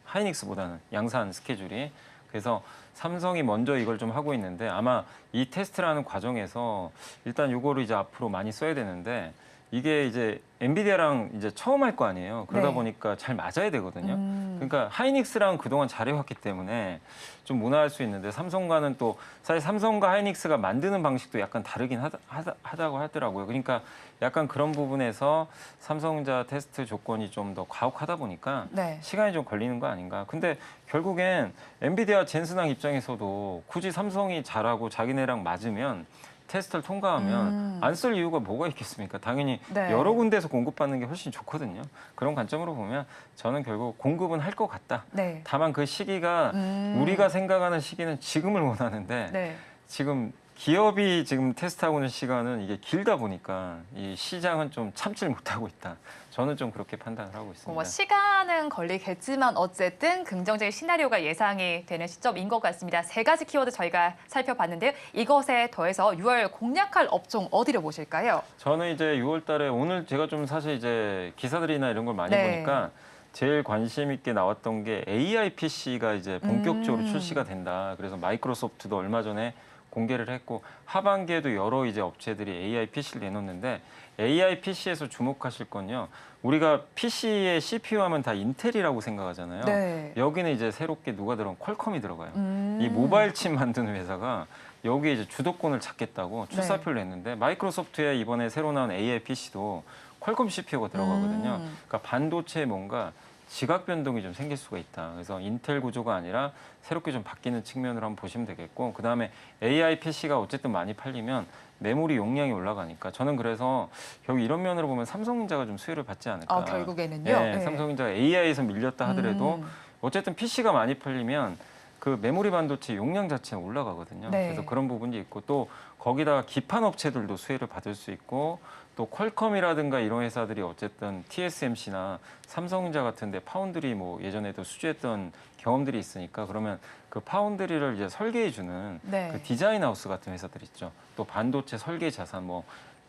하이닉스보다는 양산 스케줄이. 그래서 삼성이 먼저 이걸 좀 하고 있는데 아마 이 테스트를 하는 과정에서 일단 요거를 이제 앞으로 많이 써야 되는데 이게 이제 엔비디아랑 이제 처음 할 거 아니에요. 그러다 네. 보니까 잘 맞아야 되거든요. 그러니까 하이닉스랑 그동안 잘해왔기 때문에 좀 무난할 수 있는데 삼성과는 또 사실 삼성과 하이닉스가 만드는 방식도 약간 다르긴 하다고 하더라고요. 그러니까 약간 그런 부분에서 삼성전자 테스트 조건이 좀 더 가혹하다 보니까 네. 시간이 좀 걸리는 거 아닌가. 근데 결국엔 엔비디아 젠슨항 입장에서도 굳이 삼성이 잘하고 자기네랑 맞으면 테스트를 통과하면 안 쓸 이유가 뭐가 있겠습니까? 당연히 네. 여러 군데에서 공급받는 게 훨씬 좋거든요. 그런 관점으로 보면 저는 결국 공급은 할 것 같다. 네. 다만 그 시기가 우리가 생각하는 시기는 지금을 원하는데 네. 지금 기업이 지금 테스트하고 있는 시간은 이게 길다 보니까 이 시장은 좀 참지를 못하고 있다. 저는 좀 그렇게 판단을 하고 있습니다. 뭐 시간은 걸리겠지만 어쨌든 긍정적인 시나리오가 예상이 되는 시점인 것 같습니다. 세 가지 키워드 저희가 살펴봤는데요. 이것에 더해서 6월 공략할 업종 어디를 보실까요? 저는 이제 6월 달에 오늘 제가 좀 사실 이제 기사들이나 이런 걸 많이 네. 보니까 제일 관심 있게 나왔던 게 AI PC가 이제 본격적으로 출시가 된다. 그래서 마이크로소프트도 얼마 전에 공개를 했고 하반기에도 여러 이제 업체들이 AI PC를 내놓는데 AI PC에서 주목하실 건요. 우리가 PC의 CPU 하면 다 인텔이라고 생각하잖아요. 네. 여기는 이제 새롭게 누가 들어온 퀄컴이 들어가요. 이 모바일 칩 만드는 회사가 여기에 이제 주도권을 잡겠다고 출사표를 냈는데 마이크로소프트의 이번에 새로 나온 AI PC도 퀄컴 CPU가 들어가거든요. 그러니까 반도체에 뭔가 지각 변동이 좀 생길 수가 있다. 그래서 인텔 구조가 아니라 새롭게 좀 바뀌는 측면으로 한번 보시면 되겠고 그다음에 AI PC가 어쨌든 많이 팔리면 메모리 용량이 올라가니까 저는 그래서 결국 이런 면으로 보면 삼성전자가 좀 수혜를 받지 않을까. 결국에는요. 네, 삼성전자가 AI에서 밀렸다 하더라도 어쨌든 PC가 많이 팔리면 그 메모리 반도체 용량 자체는 올라가거든요. 네. 그래서 그런 부분이 있고 또 거기다가 기판 업체들도 수혜를 받을 수 있고 또 퀄컴이라든가 이런 회사들이 어쨌든 TSMC나 삼성전자 같은데 파운드리 뭐 예전에도 수주했던 경험들이 있으니까 그러면 그 파운드리를 이제 설계해주는 네. 그 디자인 하우스 같은 회사들 있죠. 또 반도체 설계 자산 뭐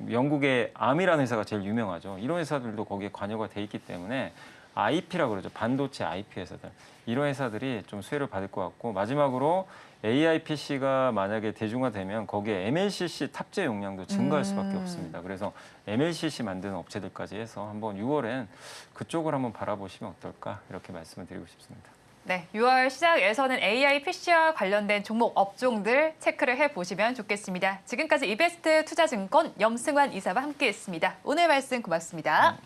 영국의 암이라는 회사가 제일 유명하죠. 이런 회사들도 거기에 관여가 돼 있기 때문에 IP라고 그러죠. 반도체 IP 회사들. 이런 회사들이 좀 수혜를 받을 것 같고 마지막으로 AI PC가 만약에 대중화되면 거기에 MLCC 탑재 용량도 증가할 수밖에 없습니다. 그래서 MLCC 만드는 업체들까지 해서 한번 6월엔 그쪽을 한번 바라보시면 어떨까 이렇게 말씀을 드리고 싶습니다. 네, 6월 시장에서는 AI PC와 관련된 종목 업종들 체크를 해보시면 좋겠습니다. 지금까지 이베스트 투자증권 염승환 이사와 함께했습니다. 오늘 말씀 고맙습니다.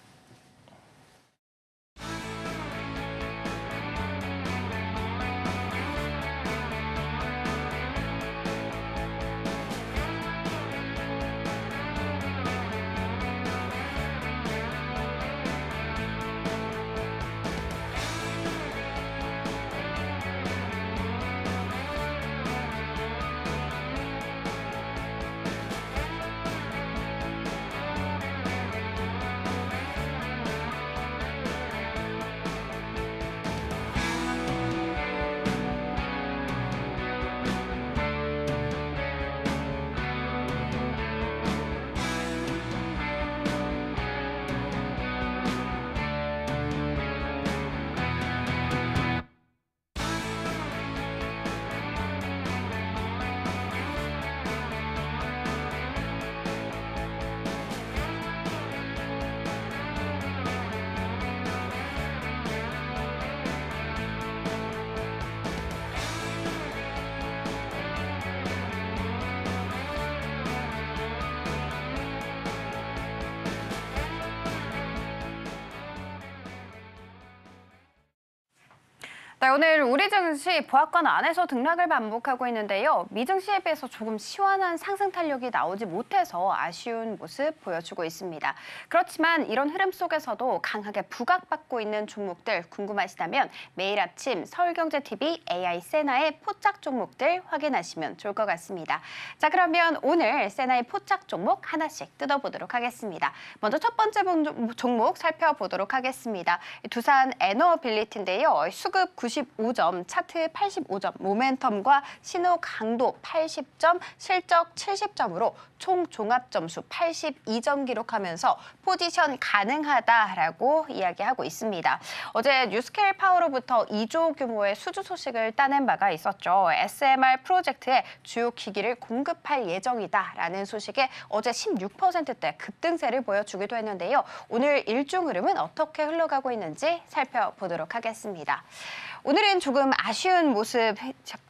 네, 오늘 우리 증시 보합권 안에서 등락을 반복하고 있는데요. 미증시에 비해서 조금 시원한 상승 탄력이 나오지 못해서 아쉬운 모습 보여주고 있습니다. 그렇지만 이런 흐름 속에서도 강하게 부각받고 있는 종목들 궁금하시다면 매일 아침 서울경제TV AI 세나의 포착 종목들 확인하시면 좋을 것 같습니다. 자, 그러면 오늘 세나의 포착 종목 하나씩 뜯어보도록 하겠습니다. 먼저 첫 번째 종목 살펴보도록 하겠습니다. 두산 에너빌리티인데요. 수급 95점, 차트 85점, 모멘텀과 신호 강도 80점, 실적 70점으로 총 종합 점수 82점 기록하면서 포지션 가능하다라고 이야기하고 있습니다. 어제 뉴스케일 파워로부터 2조 규모의 수주 소식을 따낸 바가 있었죠. SMR 프로젝트에 주요 기기를 공급할 예정이다라는 소식에 어제 16%대 급등세를 보여주기도 했는데요. 오늘 일중 흐름은 어떻게 흘러가고 있는지 살펴보도록 하겠습니다. 오늘은 조금 아쉬운 모습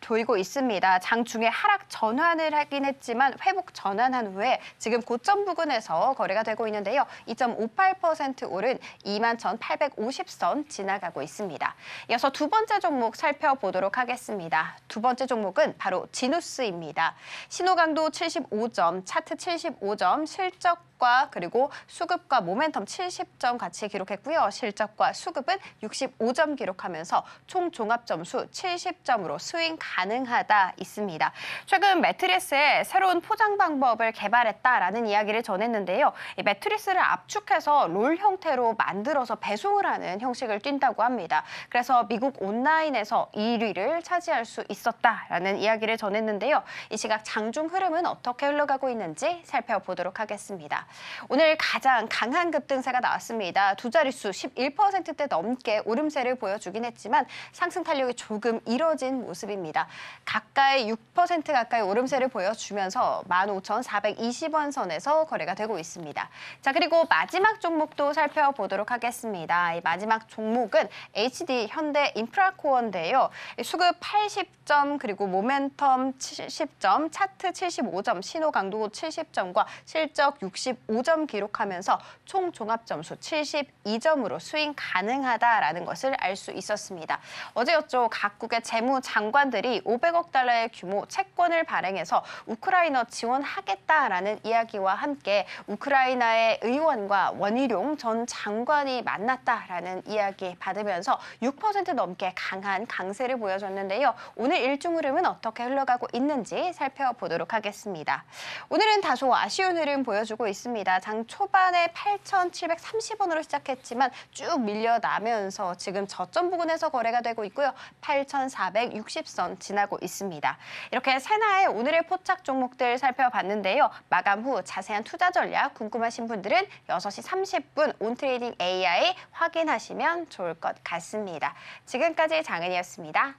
보이고 있습니다. 장중에 하락 전환을 하긴 했지만 회복 전환한 후에 지금 고점 부근에서 거래가 되고 있는데요. 2.58% 오른 21,850선 지나가고 있습니다. 이어서 두 번째 종목 살펴보도록 하겠습니다. 두 번째 종목은 바로 지누스입니다. 신호 강도 75점, 차트 75점, 실적과 그리고 수급과 모멘텀 70점 같이 기록했고요. 실적과 수급은 65점 기록하면서 총 종합 점수 70점으로 스윙 가능하다 있습니다. 최근 매트리스에 새로운 포장 방법을 개발했다라는 이야기를 전했는데요. 이 매트리스를 압축해서 롤 형태로 만들어서 배송을 하는 형식을 띈다고 합니다. 그래서 미국 온라인에서 1위를 차지할 수 있었다라는 이야기를 전했는데요. 이 시각 장중 흐름은 어떻게 흘러가고 있는지 살펴보도록 하겠습니다. 오늘 가장 강한 급등세가 나왔습니다. 두 자릿수 11%대 넘게 오름세를 보여주긴 했지만 상승 탄력이 조금 이뤄진 모습입니다. 가까이 6% 가까이 오름세를 보여주면서 15,420원 선에서 거래가 되고 있습니다. 자, 그리고 마지막 종목도 살펴보도록 하겠습니다. 이 마지막 종목은 HD 현대 인프라코어인데요. 수급 80점 그리고 모멘텀 70점, 차트 75점, 신호 강도 70점과 실적 65점 기록하면서 총 종합 점수 72점으로 스윙 가능하다라는 것을 알 수 있었습니다. 어제였죠. 각국의 재무장관들이 500억 달러의 규모 채권을 발행해서 우크라이나 지원하겠다라는 이야기와 함께 우크라이나의 의원과 원희룡 전 장관이 만났다라는 이야기 받으면서 6% 넘게 강한 강세를 보여줬는데요. 오늘 일중 흐름은 어떻게 흘러가고 있는지 살펴보도록 하겠습니다. 오늘은 다소 아쉬운 흐름 보여주고 있습니다. 장 초반에 8,730원으로 시작했지만 쭉 밀려나면서 지금 저점 부근에서 거래가 되고 있고요. 8,460선 지나고 있습니다. 이렇게 새나의 오늘의 포착 종목들 살펴봤는데요. 마감 후 자세한 투자 전략 궁금하신 분들은 6시 30분 온트레이딩 AI 확인하시면 좋을 것 같습니다. 지금까지 장은이었습니다.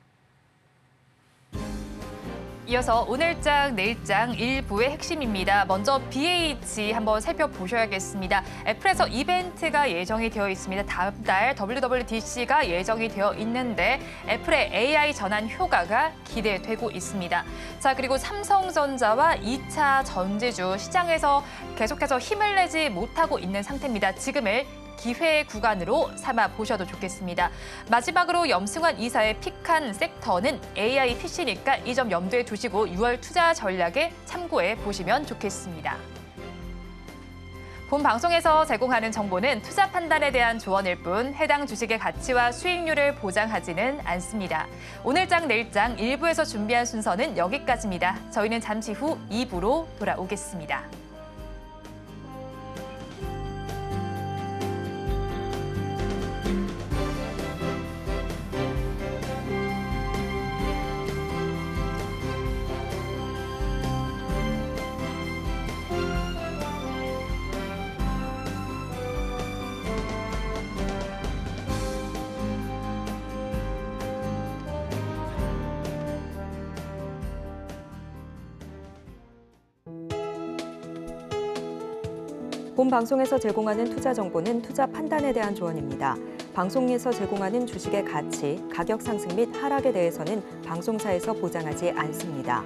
이어서 오늘장, 내일장 일부의 핵심입니다. 먼저 BH 한번 살펴보셔야겠습니다. 애플에서 이벤트가 예정이 되어 있습니다. 다음 달 WWDC가 예정이 되어 있는데 애플의 AI 전환 효과가 기대되고 있습니다. 자, 그리고 삼성전자와 2차 전지주 시장에서 계속해서 힘을 내지 못하고 있는 상태입니다. 지금을 기회 구간으로 삼아 보셔도 좋겠습니다. 마지막으로 염승환 이사의 픽한 섹터는 AI PC니까 이 점 염두에 두시고 6월 투자 전략에 참고해 보시면 좋겠습니다. 본 방송에서 제공하는 정보는 투자 판단에 대한 조언일 뿐 해당 주식의 가치와 수익률을 보장하지는 않습니다. 오늘장 내일장 1부에서 준비한 순서는 여기까지입니다. 저희는 잠시 후 2부로 돌아오겠습니다. 본 방송에서 제공하는 투자 정보는 투자 판단에 대한 조언입니다. 방송에서 제공하는 주식의 가치, 가격 상승 및 하락에 대해서는 방송사에서 보장하지 않습니다.